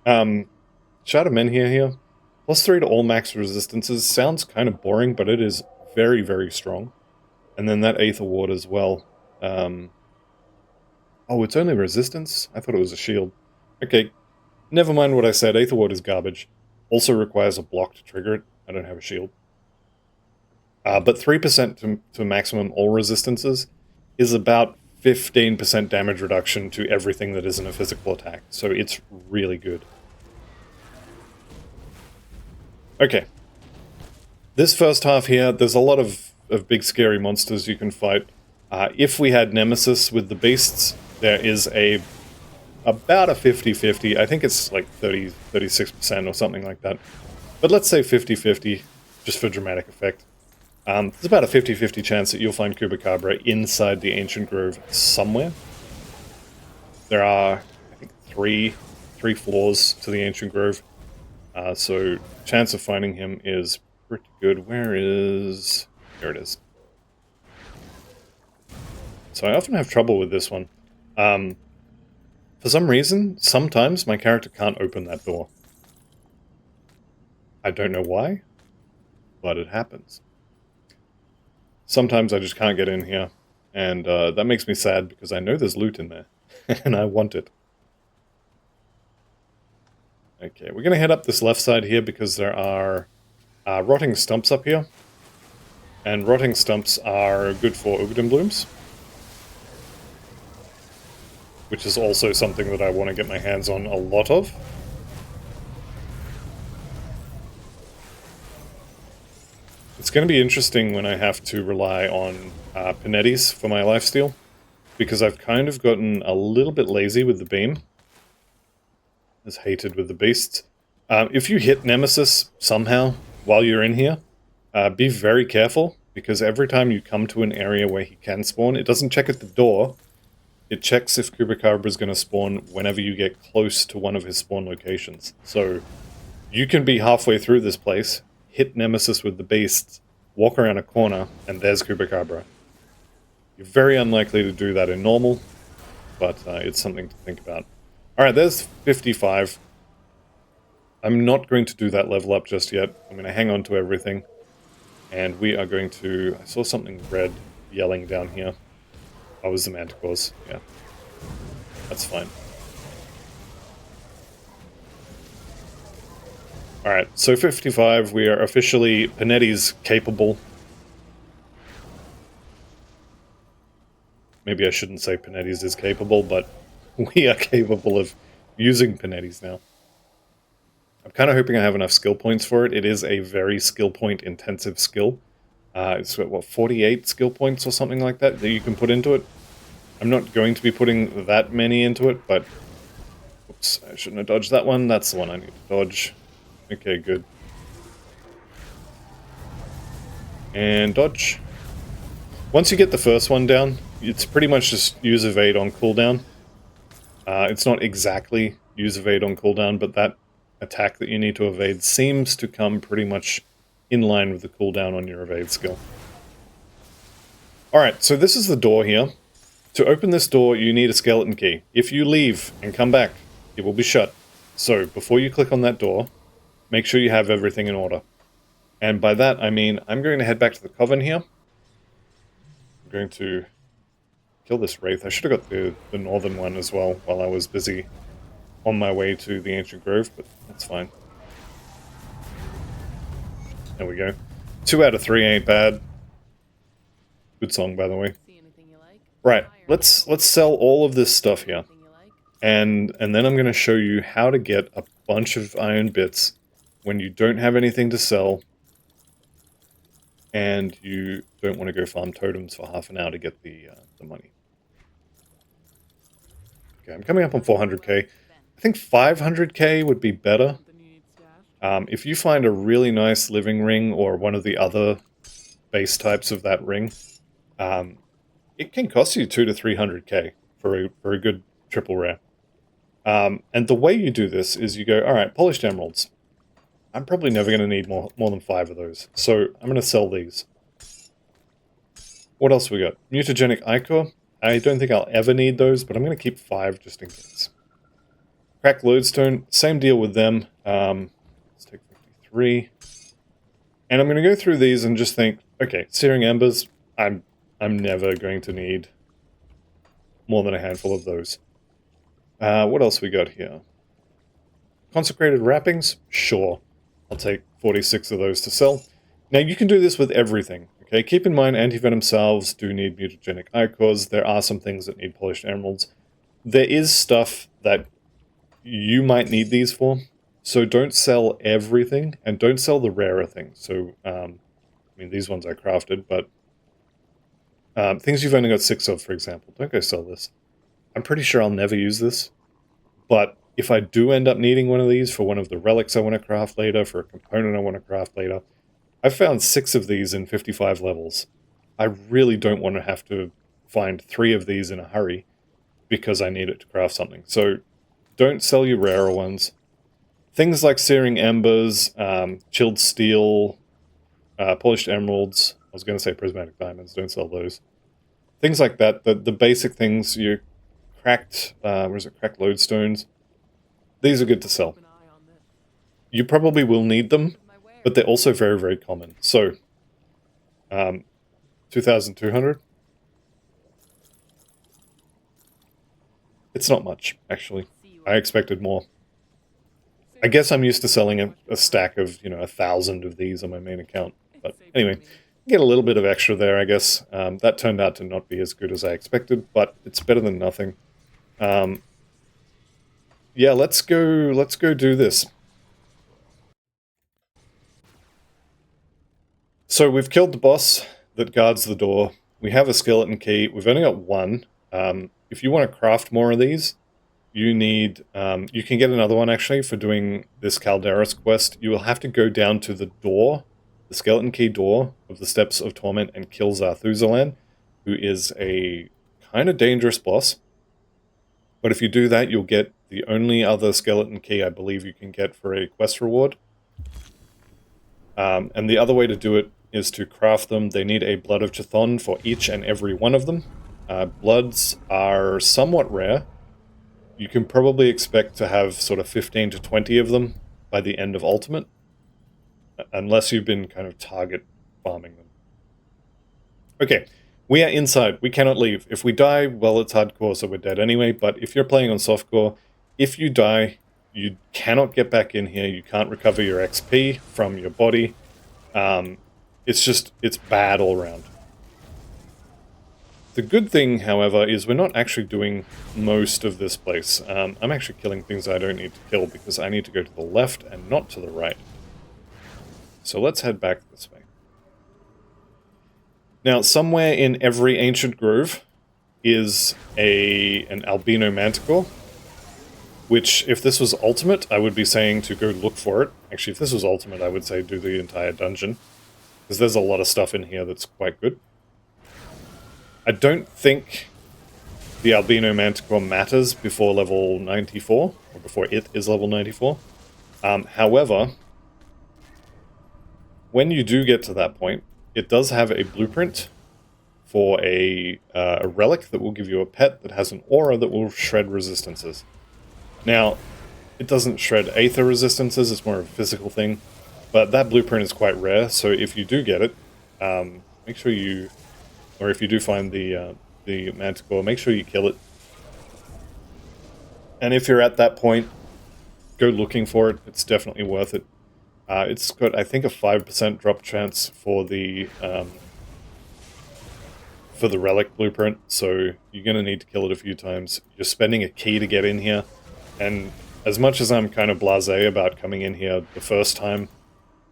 Shard of Men here. +3 to all max resistances. Sounds kind of boring, but it is very, very strong. And then that Aether Ward as well. Oh, it's only resistance? I thought it was a shield. Okay, never mind what I said. Aether Ward is garbage. Also requires a block to trigger it. I don't have a shield. But 3% to maximum all resistances is about 15% damage reduction to everything that isn't a physical attack. So it's really good. Okay. This first half here, there's a lot of big scary monsters you can fight. If we had Nemesis with the beasts, there is about a 50-50. I think it's like 36% or something like that. But let's say 50-50, just for dramatic effect. There's about a 50-50 chance that you'll find Chupacabra inside the Ancient Grove somewhere. There are, I think, three floors to the Ancient Grove. So chance of finding him is pretty good. Where is... Here it is. So I often have trouble with this one. For some reason, sometimes my character can't open that door. I don't know why, but it happens. Sometimes I just can't get in here, and that makes me sad because I know there's loot in there, and I want it. Okay, we're going to head up this left side here because there are rotting stumps up here, and rotting stumps are good for Ugden Blooms, which is also something that I want to get my hands on a lot of. It's going to be interesting when I have to rely on Panetti's for my lifesteal, because I've kind of gotten a little bit lazy with the beam. As hated with the beasts. If you hit Nemesis somehow while you're in here, be very careful, because every time you come to an area where he can spawn, it doesn't check at the door. It checks if Chupacabra is going to spawn whenever you get close to one of his spawn locations. So you can be halfway through this place, hit Nemesis with the beasts, walk around a corner, and there's Chupacabra. You're very unlikely to do that in normal, but it's something to think about. Alright, there's 55. I'm not going to do that level up just yet. I'm going to hang on to everything. And we are going to... I saw something red yelling down here. Oh, it was the manticores. Yeah. That's fine. Alright, so 55, we are officially Panetti's capable. Maybe I shouldn't say Panetti's is capable, but we are capable of using Panetti's now. I'm kind of hoping I have enough skill points for it. It is a very skill point intensive skill. It's got, what, 48 skill points or something like that that you can put into it. I'm not going to be putting that many into it, but... Oops, I shouldn't have dodged that one. That's the one I need to dodge. Okay, good. And dodge. Once you get the first one down, it's pretty much just use evade on cooldown. It's not exactly use evade on cooldown, but that attack that you need to evade seems to come pretty much in line with the cooldown on your evade skill. Alright, so this is the door here. To open this door, you need a skeleton key. If you leave and come back, it will be shut. So, before you click on that door, make sure you have everything in order. And by that, I mean, I'm going to head back to the Coven here. I'm going to kill this Wraith. I should have got the northern one as well while I was busy on my way to the Ancient Grove, but that's fine. There we go. 2 out of 3 ain't bad. Good song, by the way. Right, let's sell all of this stuff here. And then I'm going to show you how to get a bunch of iron bits when you don't have anything to sell and you don't want to go farm totems for half an hour to get the money. Okay, I'm coming up on 400k. I think 500k would be better. If you find a really nice living ring or one of the other base types of that ring, it can cost you 200 to 300k for a good triple rare. And the way you do this is you go, alright, polished emeralds. I'm probably never going to need more than 5 of those, so I'm going to sell these. What else we got? Mutagenic Ichor. I don't think I'll ever need those, but I'm going to keep 5 just in case. Cracked Lodestone, same deal with them. Let's take 53. And I'm going to go through these and just think, okay, Searing Embers, I'm never going to need more than a handful of those. What else we got here? Consecrated Wrappings? Sure. I'll take 46 of those to sell. Now, you can do this with everything, okay? Keep in mind, anti-venom salves do need mutagenic ichors. There are some things that need polished emeralds. There is stuff that you might need these for, so don't sell everything, and don't sell the rarer things. So, I mean, these ones I crafted, but things you've only got 6 of, for example, don't go sell this. I'm pretty sure I'll never use this, but if I do end up needing one of these for one of the relics I want to craft later, for a component I want to craft later, I've found 6 of these in 55 levels. I really don't want to have to find 3 of these in a hurry because I need it to craft something. So don't sell your rarer ones. Things like Searing Embers, Chilled Steel, Polished Emeralds, I was going to say Prismatic Diamonds, don't sell those. Things like that, the basic things, you cracked, cracked lodestones. These are good to sell. You probably will need them, but they're also very, very common. So, 2,200. It's not much, actually. I expected more. I guess I'm used to selling a stack of, 1,000 of these on my main account. But anyway, get a little bit of extra there, I guess. That turned out to not be as good as I expected, but it's better than nothing. Yeah, let's go do this. So we've killed the boss that guards the door. We have a skeleton key. We've only got one. If you want to craft more of these, you need... you can get another one, actually, for doing this Calderis quest. You will have to go down to the door, the skeleton key door of the Steps of Torment, and kill Zarthuzalan, who is a kind of dangerous boss. But if you do that, you'll get the only other skeleton key I believe you can get for a quest reward. And the other way to do it is to craft them. They need a Blood of Chthon for each and every one of them. Bloods are somewhat rare. You can probably expect to have sort of 15 to 20 of them by the end of Ultimate, unless you've been kind of target farming them. Okay, we are inside. We cannot leave. If we die, well, it's hardcore, so we're dead anyway, but if you're playing on softcore, if you die, you cannot get back in here. You can't recover your XP from your body. It's bad all around. The good thing, however, is we're not actually doing most of this place. I'm actually killing things I don't need to kill because I need to go to the left and not to the right. So let's head back this way. Now, somewhere in every ancient grove is an albino manticore, which, if this was ultimate, I would be saying to go look for it. Actually, if this was ultimate, I would say do the entire dungeon, because there's a lot of stuff in here that's quite good. I don't think the albino manticore matters before level 94, or before it is level 94. However, when you do get to that point, it does have a blueprint for a relic that will give you a pet that has an aura that will shred resistances. Now, it doesn't shred Aether resistances, it's more of a physical thing, but that blueprint is quite rare, so if you do get it, make sure you... or if you do find the manticore, make sure you kill it. And if you're at that point, go looking for it. It's definitely worth it. It's got, I think, a 5% drop chance for the relic blueprint, so you're going to need to kill it a few times. You're spending a key to get in here, and as much as I'm kind of blasé about coming in here the first time,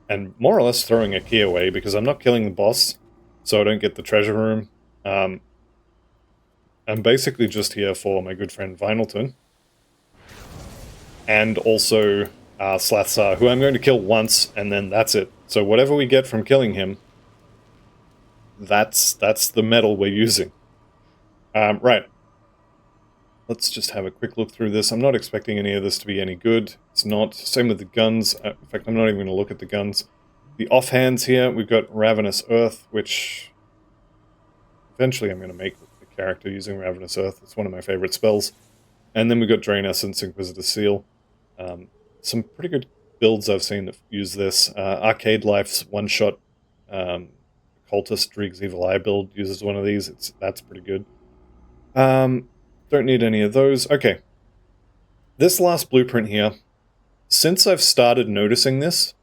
and more or less throwing a key away because I'm not killing the boss, so I don't get the treasure room. I'm basically just here for my good friend Vinelton. And also Slathzar, who I'm going to kill once, and then that's it. So whatever we get from killing him, that's the metal we're using. Right. Let's just have a quick look through this. I'm not expecting any of this to be any good. It's not. Same with the guns. In fact, I'm not even going to look at the guns. The offhands here, we've got Ravenous Earth, which eventually I'm going to make the character using Ravenous Earth. It's one of my favorite spells. And then we've got Drain Essence, Inquisitor Seal. Some pretty good builds I've seen that use this. Arcade Life's one-shot Cultist Dreeg's Evil Eye build uses one of these. That's pretty good. Don't need any of those. Okay. This last blueprint here, since I've started noticing this,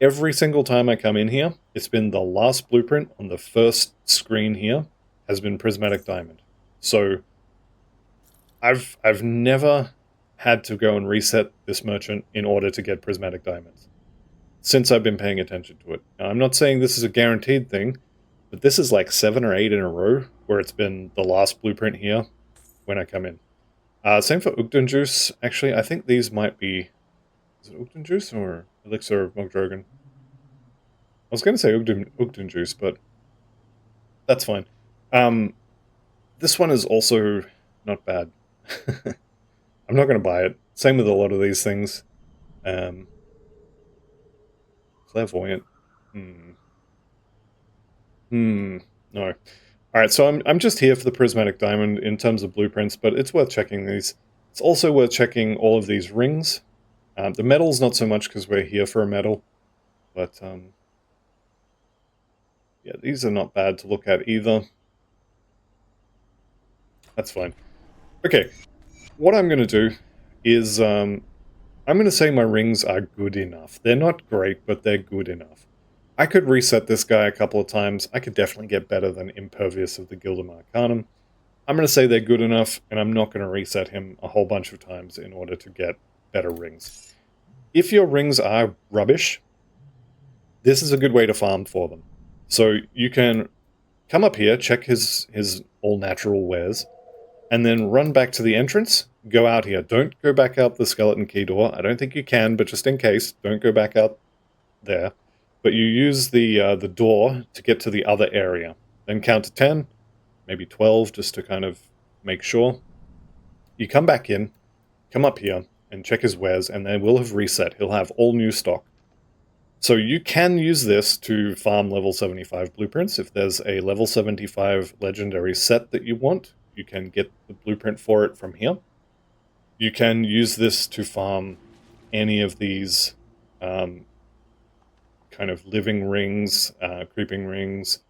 every single time I come in here, it's been the last blueprint on the first screen here has been Prismatic Diamond. So I've never had to go and reset this merchant in order to get Prismatic Diamonds since I've been paying attention to it. Now, I'm not saying this is a guaranteed thing, but this is like 7 or 8 in a row where it's been the last blueprint here when I come in. Same for Ugden Juice. Actually, I think these might be... Is it Ugden Juice or Elixir of Mogdrogan? I was going to say Ugden Juice, but that's fine. This one is also not bad. I'm not going to buy it. Same with a lot of these things. Clairvoyant. No. Alright, so I'm just here for the Prismatic Diamond in terms of blueprints, but it's worth checking these. It's also worth checking all of these rings. The metals, not so much because we're here for a metal, but yeah, these are not bad to look at either. That's fine. Okay, what I'm going to do is I'm going to say my rings are good enough. They're not great, but they're good enough. I could reset this guy a couple of times. I could definitely get better than Impervious of the Gilded Arcanum. I'm going to say they're good enough, and I'm not going to reset him a whole bunch of times in order to get better rings. If your rings are rubbish, this is a good way to farm for them. So you can come up here, check his all-natural wares, and then run back to the entrance, go out here. Don't go back out the skeleton key door. I don't think you can, but just in case, don't go back out there. But you use the door to get to the other area. Then count to 10, maybe 12, just to kind of make sure. You come back in, come up here, and check his wares, and they will have reset. He'll have all new stock. So you can use this to farm level 75 blueprints. If there's a level 75 legendary set that you want, you can get the blueprint for it from here. You can use this to farm any of these kind of living rings, creeping rings,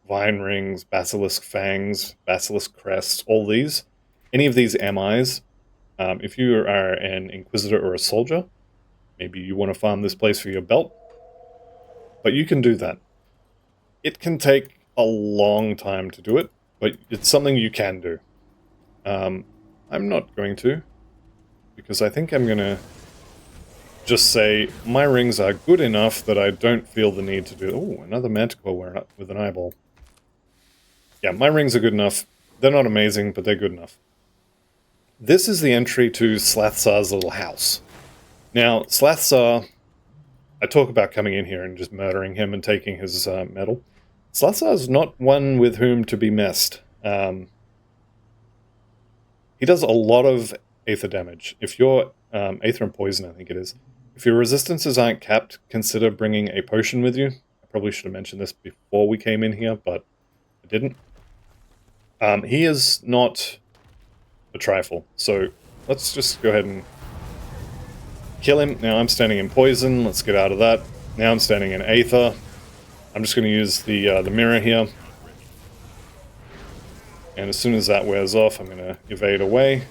vine rings, basilisk fangs, basilisk crests, all these. Any of these MIs, if you are an inquisitor or a soldier, maybe you want to farm this place for your belt, but you can do that. It can take a long time to do it, but it's something you can do. I'm not going to, because I think I'm going to just say my rings are good enough that I don't feel the need to do... Oh, another manticore with an eyeball. Yeah, my rings are good enough. They're not amazing, but they're good enough. This is the entry to Slathzar's little house. Now, Slathzar... I talk about coming in here and just murdering him and taking his metal. Slathzar is not one with whom to be messed. He does a lot of Aether damage. If your Aether and Poison, I think it is. If your resistances aren't capped, consider bringing a potion with you. I probably should have mentioned this before we came in here, but I didn't. He is not a trifle, so let's just go ahead and kill him. Now I'm standing in Poison. Let's get out of that. Now I'm standing in Aether. I'm just going to use the mirror here. And as soon as that wears off, I'm going to evade away.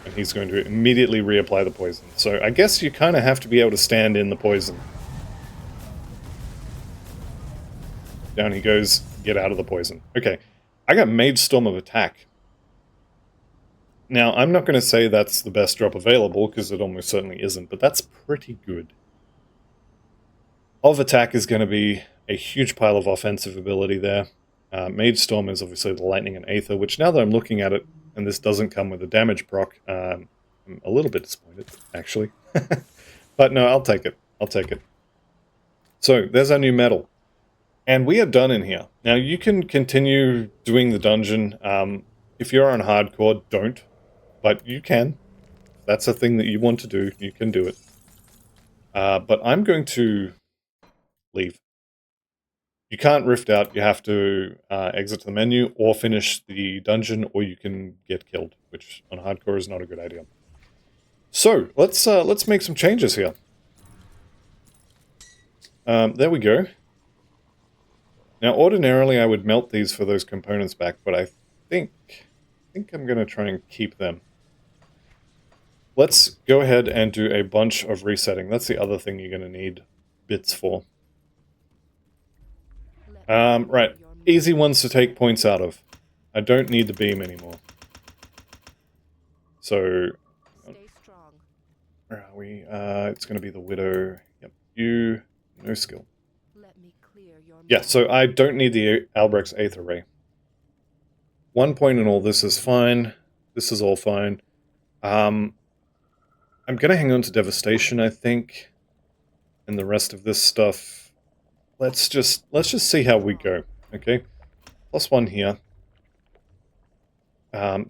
And he's going to immediately reapply the poison. So I guess you kind of have to be able to stand in the poison. Down he goes. Get out of the poison. Okay. I got Mage Storm of Attack. Now, I'm not going to say that's the best drop available, because it almost certainly isn't, but that's pretty good. Of Attack is going to be a huge pile of offensive ability there. Mage Storm is obviously the Lightning and Aether, which now that I'm looking at it, and this doesn't come with a damage proc, I'm a little bit disappointed, actually. But no, I'll take it. I'll take it. So, there's our new medal. And we are done in here. Now, you can continue doing the dungeon. If you're on hardcore, don't. But you can. If that's a thing that you want to do, you can do it. But I'm going to leave. You can't rift out, you have to exit the menu or finish the dungeon, or you can get killed, which on hardcore is not a good idea. So, let's make some changes here. There we go. Now, ordinarily I would melt these for those components back, but I think I'm going to try and keep them. Let's go ahead and do a bunch of resetting. That's the other thing you're going to need bits for. Right. Easy ones to take points out of. I don't need the beam anymore. So, where are we? It's going to be the Widow. Yep. You, no skill. Yeah, so I don't need the Albrecht's Aether Ray. 1 point in all this is fine. This is all fine. I'm going to hang on to Devastation, I think. And the rest of this stuff... Let's just see how we go, okay? +1 here.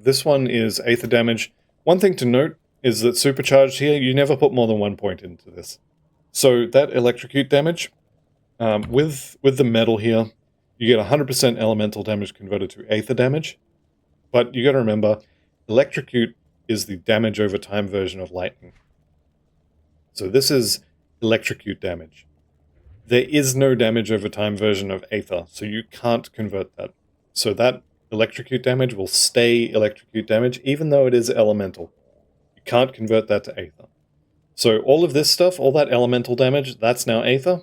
This one is Aether damage. One thing to note is that Supercharged here, you never put more than 1 point into this. So that Electrocute damage, with the metal here, you get 100% elemental damage converted to Aether damage. But you got to remember, Electrocute is the damage over time version of Lightning. So this is Electrocute damage. There is no damage over time version of Aether, so you can't convert that. So that Electrocute damage will stay Electrocute damage, even though it is elemental. You can't convert that to Aether. So all of this stuff, all that elemental damage, that's now Aether.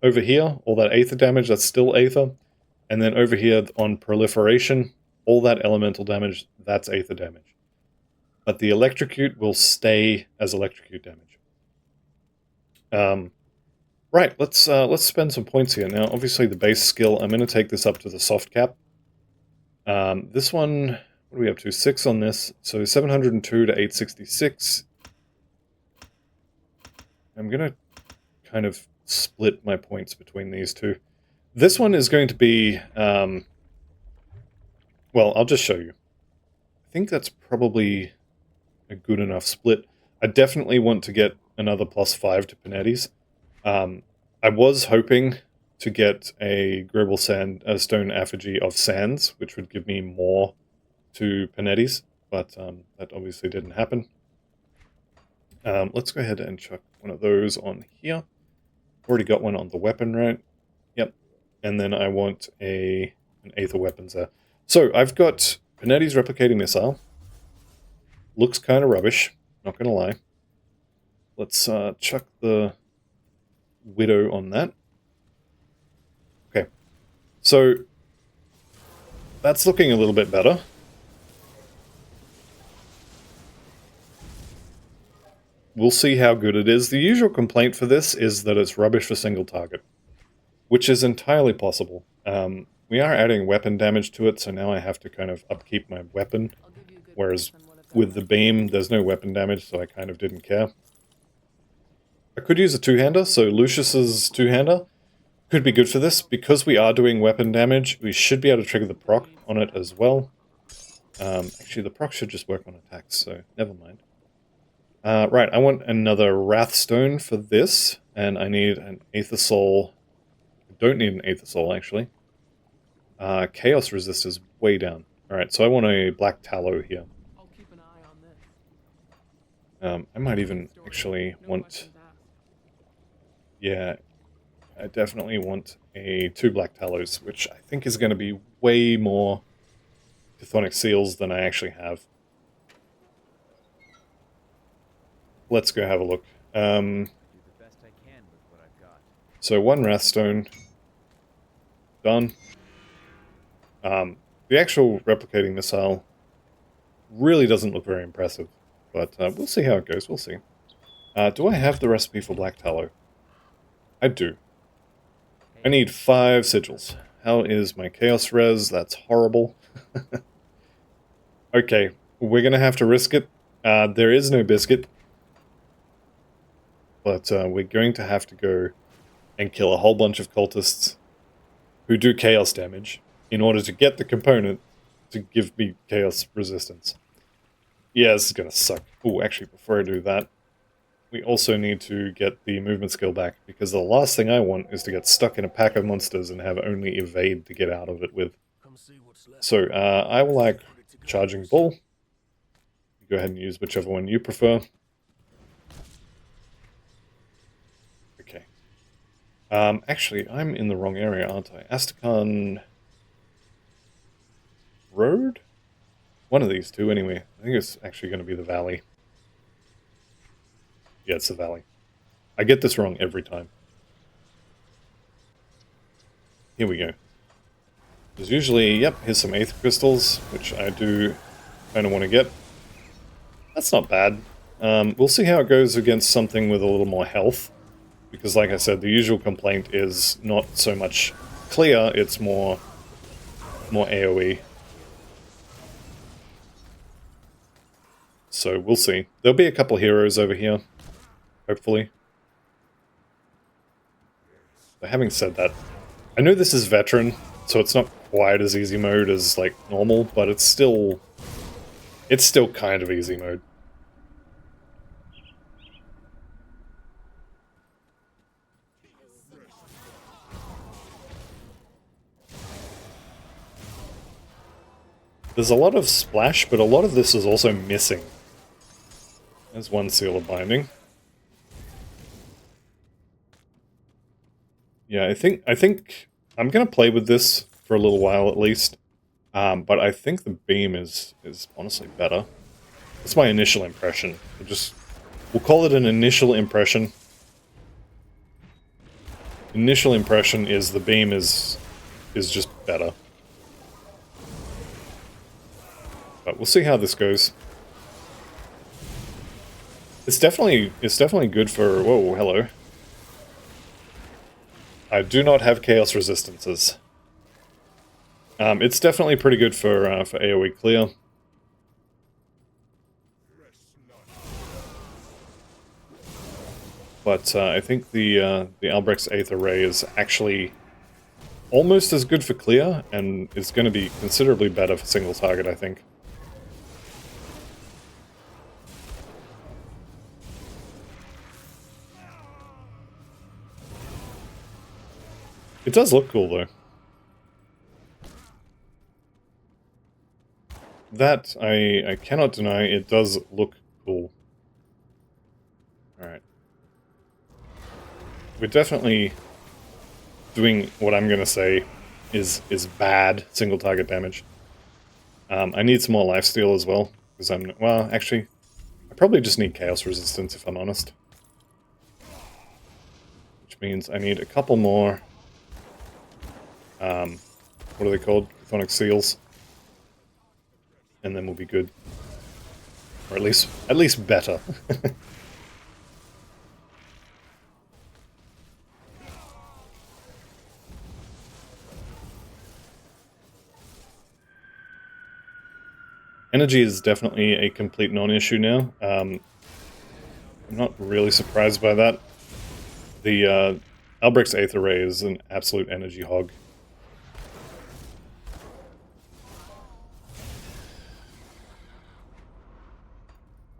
Over here, all that Aether damage, that's still Aether. And then over here on Proliferation, all that elemental damage, that's Aether damage. But the Electrocute will stay as Electrocute damage. Right, let's spend some points here. Now, obviously the base skill, I'm going to take this up to the soft cap. This one, what are we up to? 6 on this, so 702 to 866. I'm going to kind of split my points between these two. This one is going to be, well, I'll just show you. I think that's probably a good enough split. I definitely want to get another +5 to Panetti's. I was hoping to get a Gribble Stone Effigy of Sands, which would give me more to Panetti's, but that obviously didn't happen. Let's go ahead and chuck one of those on here. Already got one on the weapon, right? Yep. And then I want an Aether weapons there. So I've got Panetti's Replicating Missile. Looks kind of rubbish, not going to lie. Let's chuck the Widow on that. Okay. So that's looking a little bit better. We'll see how good it is. The usual complaint for this is that it's rubbish for single target, which is entirely possible. We are adding weapon damage to it, so now I have to kind of upkeep my weapon, whereas with the beam, there's no weapon damage, so I kind of didn't care. I could use a two-hander, so Lucius's two-hander could be good for this. Because we are doing weapon damage, we should be able to trigger the proc on it as well. Actually, the proc should just work on attacks, so never mind. Right, I want another Wrathstone for this, and I need an Aether Soul. I don't need an Aether Soul, actually. Chaos Resist is way down. Alright, so I want a Black Tallow here. I'll keep an eye on this. I might even actually want... Yeah, I definitely want 2 Black Tallows, which I think is going to be way more Chthonic Seals than I actually have. Let's go have a look. So 1 Wrathstone. Done. The actual Replicating Missile really doesn't look very impressive, but we'll see how it goes, we'll see. Do I have the recipe for Black Tallow? I do. I need 5 sigils. How is my Chaos Res? That's horrible. Okay, we're gonna have to risk it. There is no biscuit. But we're going to have to go and kill a whole bunch of cultists who do chaos damage in order to get the component to give me chaos resistance. Yeah, this is going to suck. Oh, actually, before I do that, we also need to get the movement skill back, because the last thing I want is to get stuck in a pack of monsters and have only evade to get out of it with. So, I will like Charging Bull. Go ahead and use whichever one you prefer. Okay. Actually, I'm in the wrong area, aren't I? Astrakhan Road? One of these two, anyway. I think it's actually going to be the valley. Yeah, it's the valley. I get this wrong every time. Here we go. There's usually, yep, here's some Aether Crystals, which I do kind of want to get. That's not bad. We'll see how it goes against something with a little more health. Because like I said, the usual complaint is not so much clear, it's more AoE. So we'll see. There'll be a couple heroes over here, hopefully. But having said that, I know this is veteran, so it's not quite as easy mode as like normal, but it's still kind of easy mode. There's a lot of splash, but a lot of this is also missing. There's one Seal of Binding. Yeah, I think I'm gonna play with this for a little while at least. But I think the beam is honestly better. That's my initial impression. We'll call it an initial impression. Initial impression is the beam is just better. But we'll see how this goes. It's definitely good for... Whoa, hello. I do not have chaos resistances. It's definitely pretty good for AoE clear. But I think the Albrecht's Aether Ray is actually almost as good for clear, and is going to be considerably better for single target, I think. It does look cool, though. That, I cannot deny, it does look cool. Alright. We're definitely doing what I'm going to say is bad single target damage. I need some more lifesteal as well, because well, actually, I probably just need chaos resistance, if I'm honest. Which means I need a couple more, what are they called? Chthonic seals. And then we'll be good. Or at least better. Energy is definitely a complete non-issue now. I'm not really surprised by that. The Albrecht's Aether Ray is an absolute energy hog.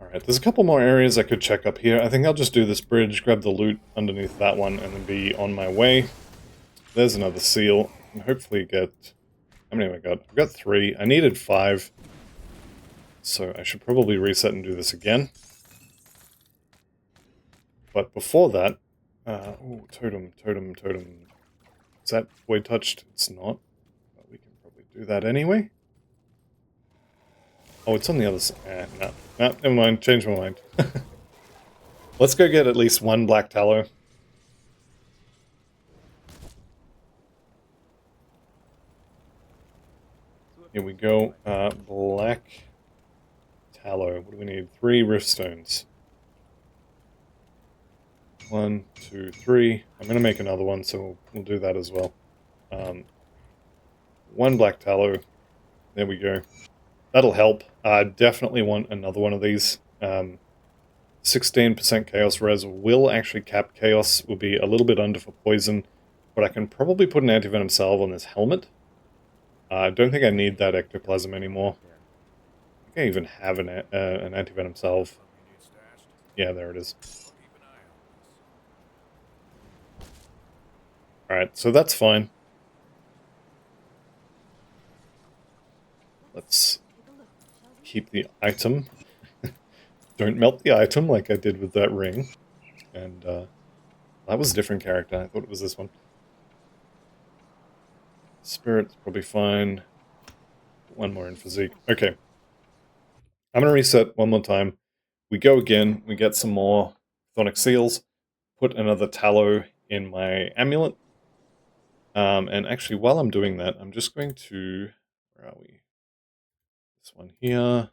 Alright, there's a couple more areas I could check up here. I think I'll just do this bridge, grab the loot underneath that one, and then be on my way. There's another seal, and hopefully get... How many have I got? I've got 3. I needed 5. So I should probably reset and do this again. But before that... oh, totem. Is that void touched? It's not. But we can probably do that anyway. Oh, it's on the other side. No, never mind. Change my mind. Let's go get at least 1 black tallow. Here we go. Black tallow. What do we need? 3 rift stones. 1, 2, 3. I'm going to make another one, so we'll do that as well. 1 black tallow. There we go. That'll help. I definitely want another one of these. 16% chaos res will actually cap chaos. Will be a little bit under for poison, but I can probably put an anti-venom salve on this helmet. I don't think I need that ectoplasm anymore. I think I even have an anti-venom salve. Yeah, there it is. Alright, so that's fine. Let's keep the item. Don't melt the item like I did with that ring. And that was a different character. I thought it was this one. Spirit's probably fine. 1 more in physique. Okay. I'm going to reset one more time. We go again. We get some more chthonic seals. Put another tallow in my amulet. And actually, while I'm doing that, I'm just going to... Where are we? This one here.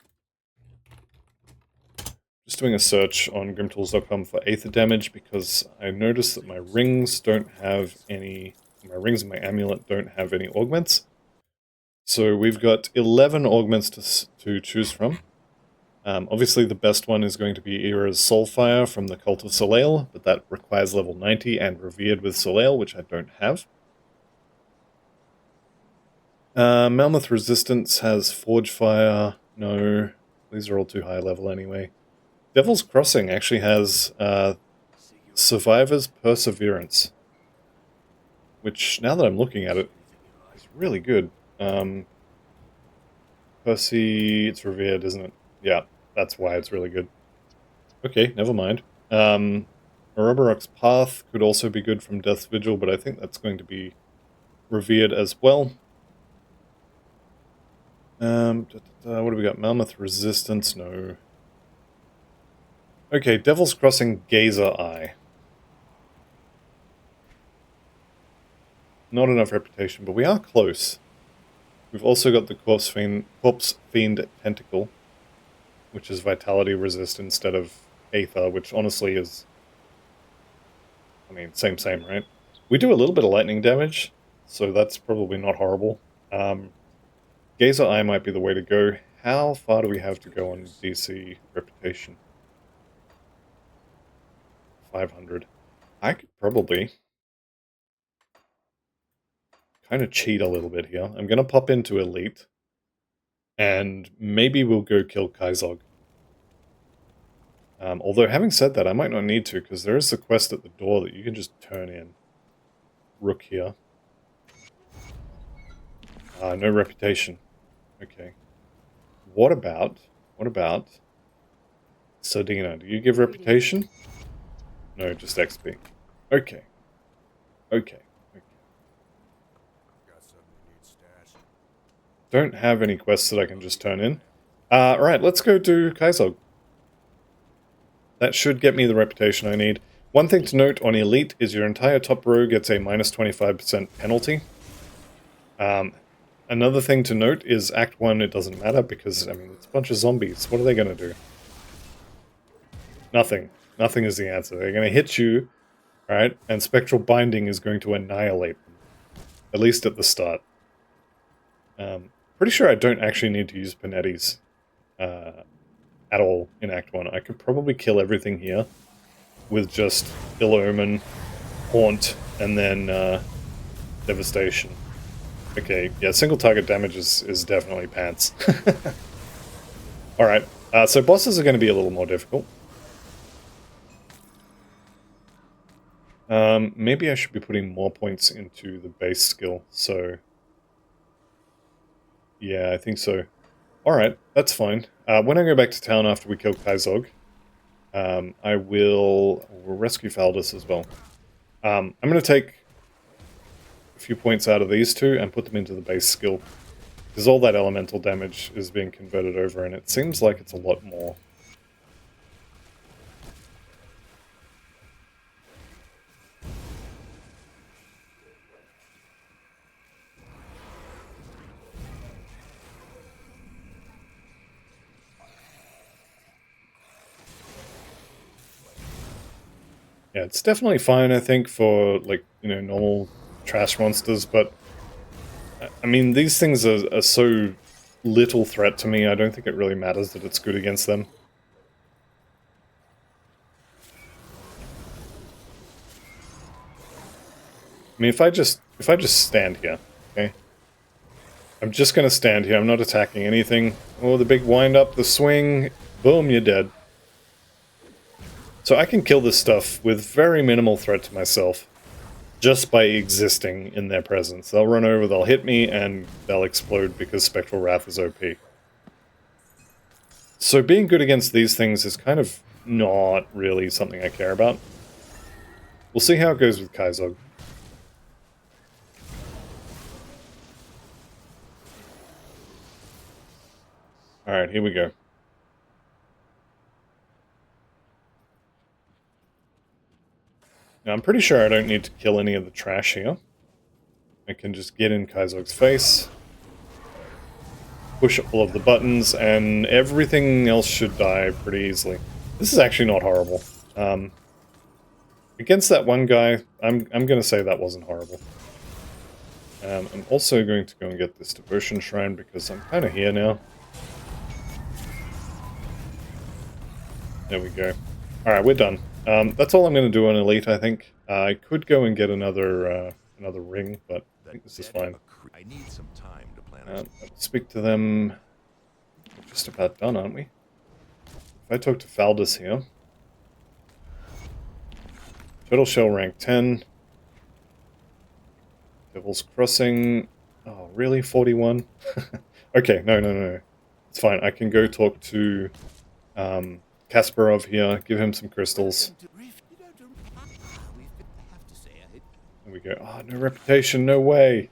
Just doing a search on grimtools.com for Aether damage, because I noticed that my rings don't have any... My rings and my amulet don't have any augments. So we've got 11 augments to choose from. Obviously the best one is going to be Era's Soulfire from the Cult of Soleil, but that requires level 90 and Revered with Soleil, which I don't have. Malmouth Resistance has Forge Fire. No, these are all too high level anyway. Devil's Crossing actually has Survivor's Perseverance, which, now that I'm looking at it, is really good. Percy, it's Revered, isn't it? Yeah, that's why it's really good. Okay, never mind. Oroborok's Path could also be good from Death's Vigil, but I think that's going to be Revered as well. What do we got? Malmouth Resistance? No. Okay, Devil's Crossing Gazer Eye. Not enough reputation, but we are close. We've also got the Corpse Fiend Tentacle, which is Vitality Resist instead of Aether, which honestly is... I mean, same, right? We do a little bit of lightning damage, so that's probably not horrible. Gazer Eye might be the way to go. How far do we have to go on DC reputation? 500. I could probably kind of cheat a little bit here. I'm going to pop into Elite, and maybe we'll go kill Kaizog. Although, having said that, I might not need to, because there is a quest at the door that you can just turn in. Rook here. No reputation. Okay. What about Sardina? Do you give reputation? No, just XP. Okay. Okay. Don't have any quests that I can just turn in. Right, let's go do Kaizog. That should get me the reputation I need. One thing to note on Elite is your entire top row gets a minus 25% penalty. Another thing to note is Act 1, it doesn't matter because, I mean, it's a bunch of zombies. What are they going to do? Nothing. Nothing is the answer. They're going to hit you, right? And Spectral Binding is going to annihilate them. At least at the start. Pretty sure I don't actually need to use Panetti's at all in Act 1. I could probably kill everything here with just Ill Omen, Haunt, and then Devastation. Okay, yeah, single target damage is definitely pants. Alright, so bosses are going to be a little more difficult. Maybe I should be putting more points into the base skill, so... Yeah, I think so. Alright, that's fine. When I go back to town after we kill Kaizog, we'll rescue Faldus as well. I'm going to take a few points out of these two and put them into the base skill. Because all that elemental damage is being converted over, and it seems like it's a lot more. Yeah, it's definitely fine, I think, for, like, you know, normal trash monsters, but, I mean, these things are so little threat to me, I don't think it really matters that it's good against them. I mean, if I just stand here, okay? I'm just gonna stand here, I'm not attacking anything. Oh, the big wind-up, the swing, boom, you're dead. So I can kill this stuff with very minimal threat to myself, just by existing in their presence. They'll run over, they'll hit me, and they'll explode because Spectral Wrath is OP. So being good against these things is kind of not really something I care about. We'll see how it goes with Kaizog. Alright, here we go. Now, I'm pretty sure I don't need to kill any of the trash here. I can just get in Kaizog's face, push all of the buttons, and everything else should die pretty easily. This is actually not horrible. Against that one guy, I'm going to say that wasn't horrible. I'm also going to go and get this Devotion Shrine because I'm kind of here now. There we go. Alright, we're done. That's all I'm going to do on Elite, I think. I could go and get another ring, but I think this is fine. I need some time to plan. I'll speak to them. We're just about done, aren't we? If I talk to Faldus here. Turtle Shell rank 10. Devil's Crossing. Oh, really? 41? Okay, no. It's fine. I can go talk to Kasparov here, give him some crystals. There we go. Oh, no reputation, no way.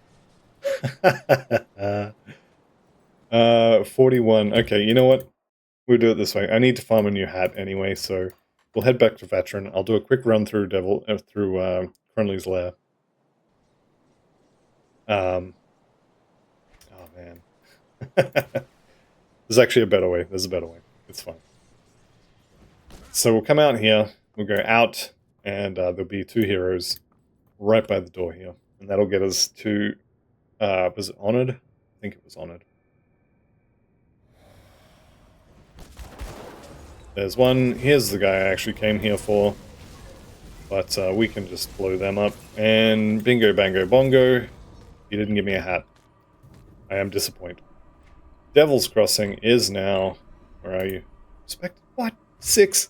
41. Okay, you know what? We'll do it this way. I need to farm a new hat anyway, so we'll head back to Veteran. I'll do a quick run through Crunley's Lair. Oh man. There's actually a better way. There's a better way. It's fine. So we'll come out here, we'll go out, and there'll be two heroes. right by the door here. And that'll get us to, was it Honored? I think it was Honored. There's one, here's the guy I actually came here for. But we can just blow them up. And bingo, bango, bongo. You didn't give me a hat. I am disappointed. Devil's Crossing is now... Where are you? What? 6?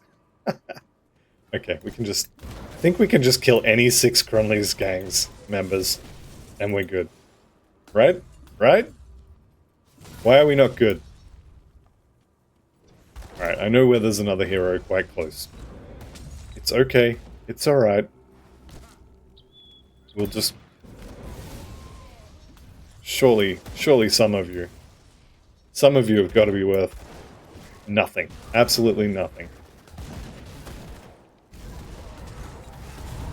Okay, we can just... I think we can just kill any 6 Crunley's gangs members. And we're good. Right? Right? Why are we not good? Alright, I know where there's another hero quite close. It's okay. It's alright. We'll just... Surely some of you have got to be worth nothing. Absolutely nothing.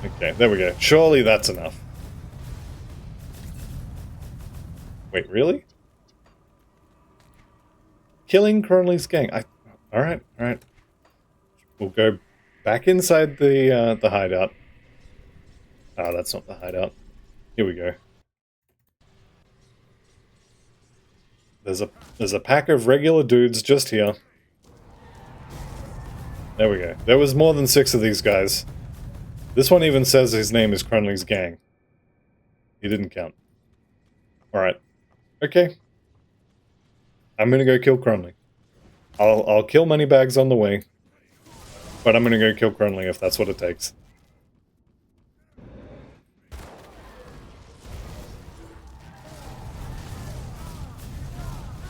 Okay, there we go. Surely that's enough. Wait, really? Killing Cronley's gang. Alright. We'll go back inside the hideout. Ah, that's not the hideout. Here we go. There's a pack of regular dudes just here. There we go. There was more than 6 of these guys. This one even says his name is Cronley's gang. He didn't count. Alright. Okay. I'm gonna go kill Cronley. I'll kill Moneybags on the way. But I'm gonna go kill Cronley if that's what it takes.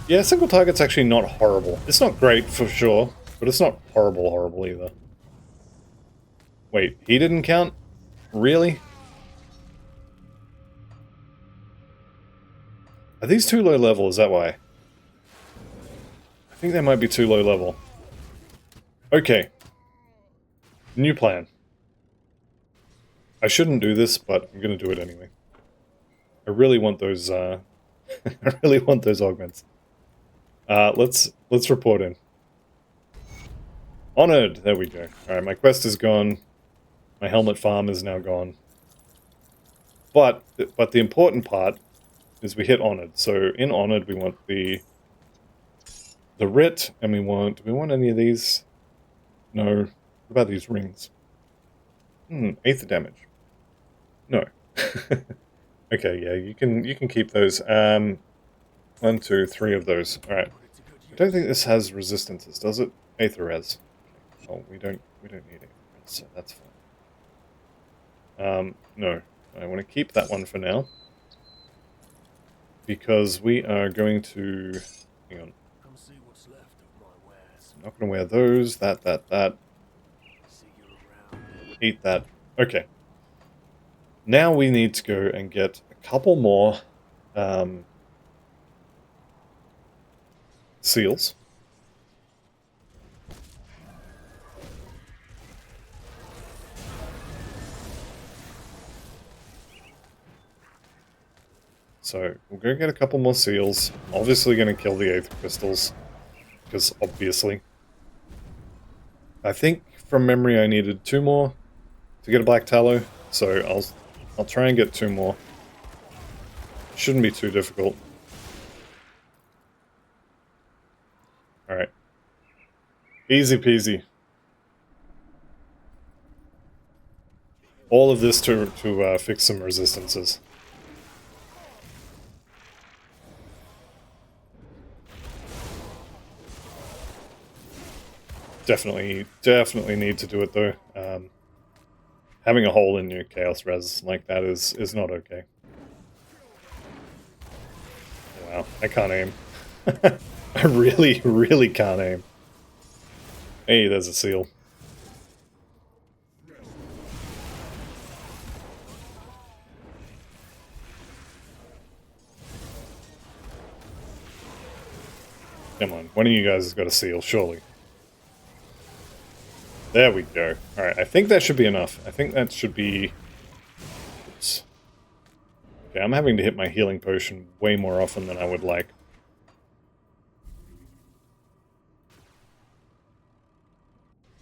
Yeah, single target's actually not horrible. It's not great for sure, but it's not horrible either. Wait, he didn't count? Really? Are these too low level? Is that why? I think they might be too low level. Okay. New plan. I shouldn't do this, but I'm gonna do it anyway. I really want those, I really want those augments. Let's report in. Honored! There we go. Alright, my quest is gone. My helmet farm is now gone. But the important part is we hit Honored. So in Honored we want the writ, and do we want any of these? No. What about these rings? Aether damage. No. Okay, yeah, you can keep those. 1, 2, 3 of those. Alright. I don't think this has resistances, does it? Aether res. Oh, we don't need Aether res, so that's fine. No. I want to keep that one for now. Because we are going to... Hang on. Come see what's left of my wares. I'm not going to wear those. That. See you around. Eat that. Okay. Now we need to go and get a couple more seals. So, we'll go get a couple more seals. I'm obviously going to kill the Aether crystals. Because, obviously. I think, from memory, I needed 2 more to get a black tallow. So, I'll try and get 2 more. Shouldn't be too difficult. Alright. Easy peasy. All of this to fix some resistances. Definitely need to do it though. Having a hole in your chaos res like that is not okay. Wow, I can't aim. I really can't aim. Hey, there's a seal. Come on, one of you guys has got a seal, surely. There we go. Alright, I think that should be enough. I think that should be... Oops. Okay, I'm having to hit my healing potion way more often than I would like.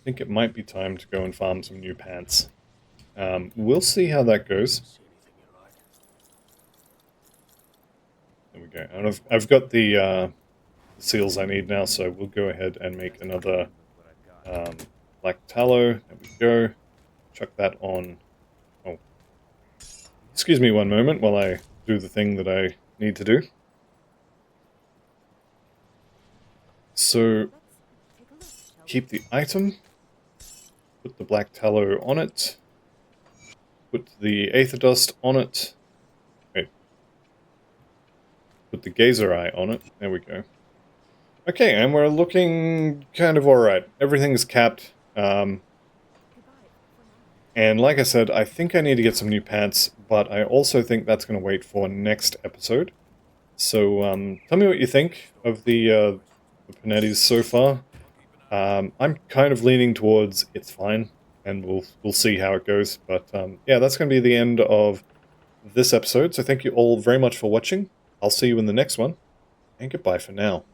I think it might be time to go and farm some new pants. We'll see how that goes. There we go. And I've got the seals I need now, so we'll go ahead and make another black tallow. There we go. Chuck that on. Oh, excuse me one moment while I do the thing that I need to do. So, keep the item, put the black tallow on it, put the aether dust on it, wait, put the gazer eye on it, there we go. Okay, and we're looking kind of alright. Everything's capped, and like I said, I think I need to get some new pants, but I also think that's going to wait for next episode. So, tell me what you think of the Panettis so far. I'm kind of leaning towards it's fine, and we'll see how it goes. But yeah, that's going to be the end of this episode. So thank you all very much for watching. I'll see you in the next one, and goodbye for now.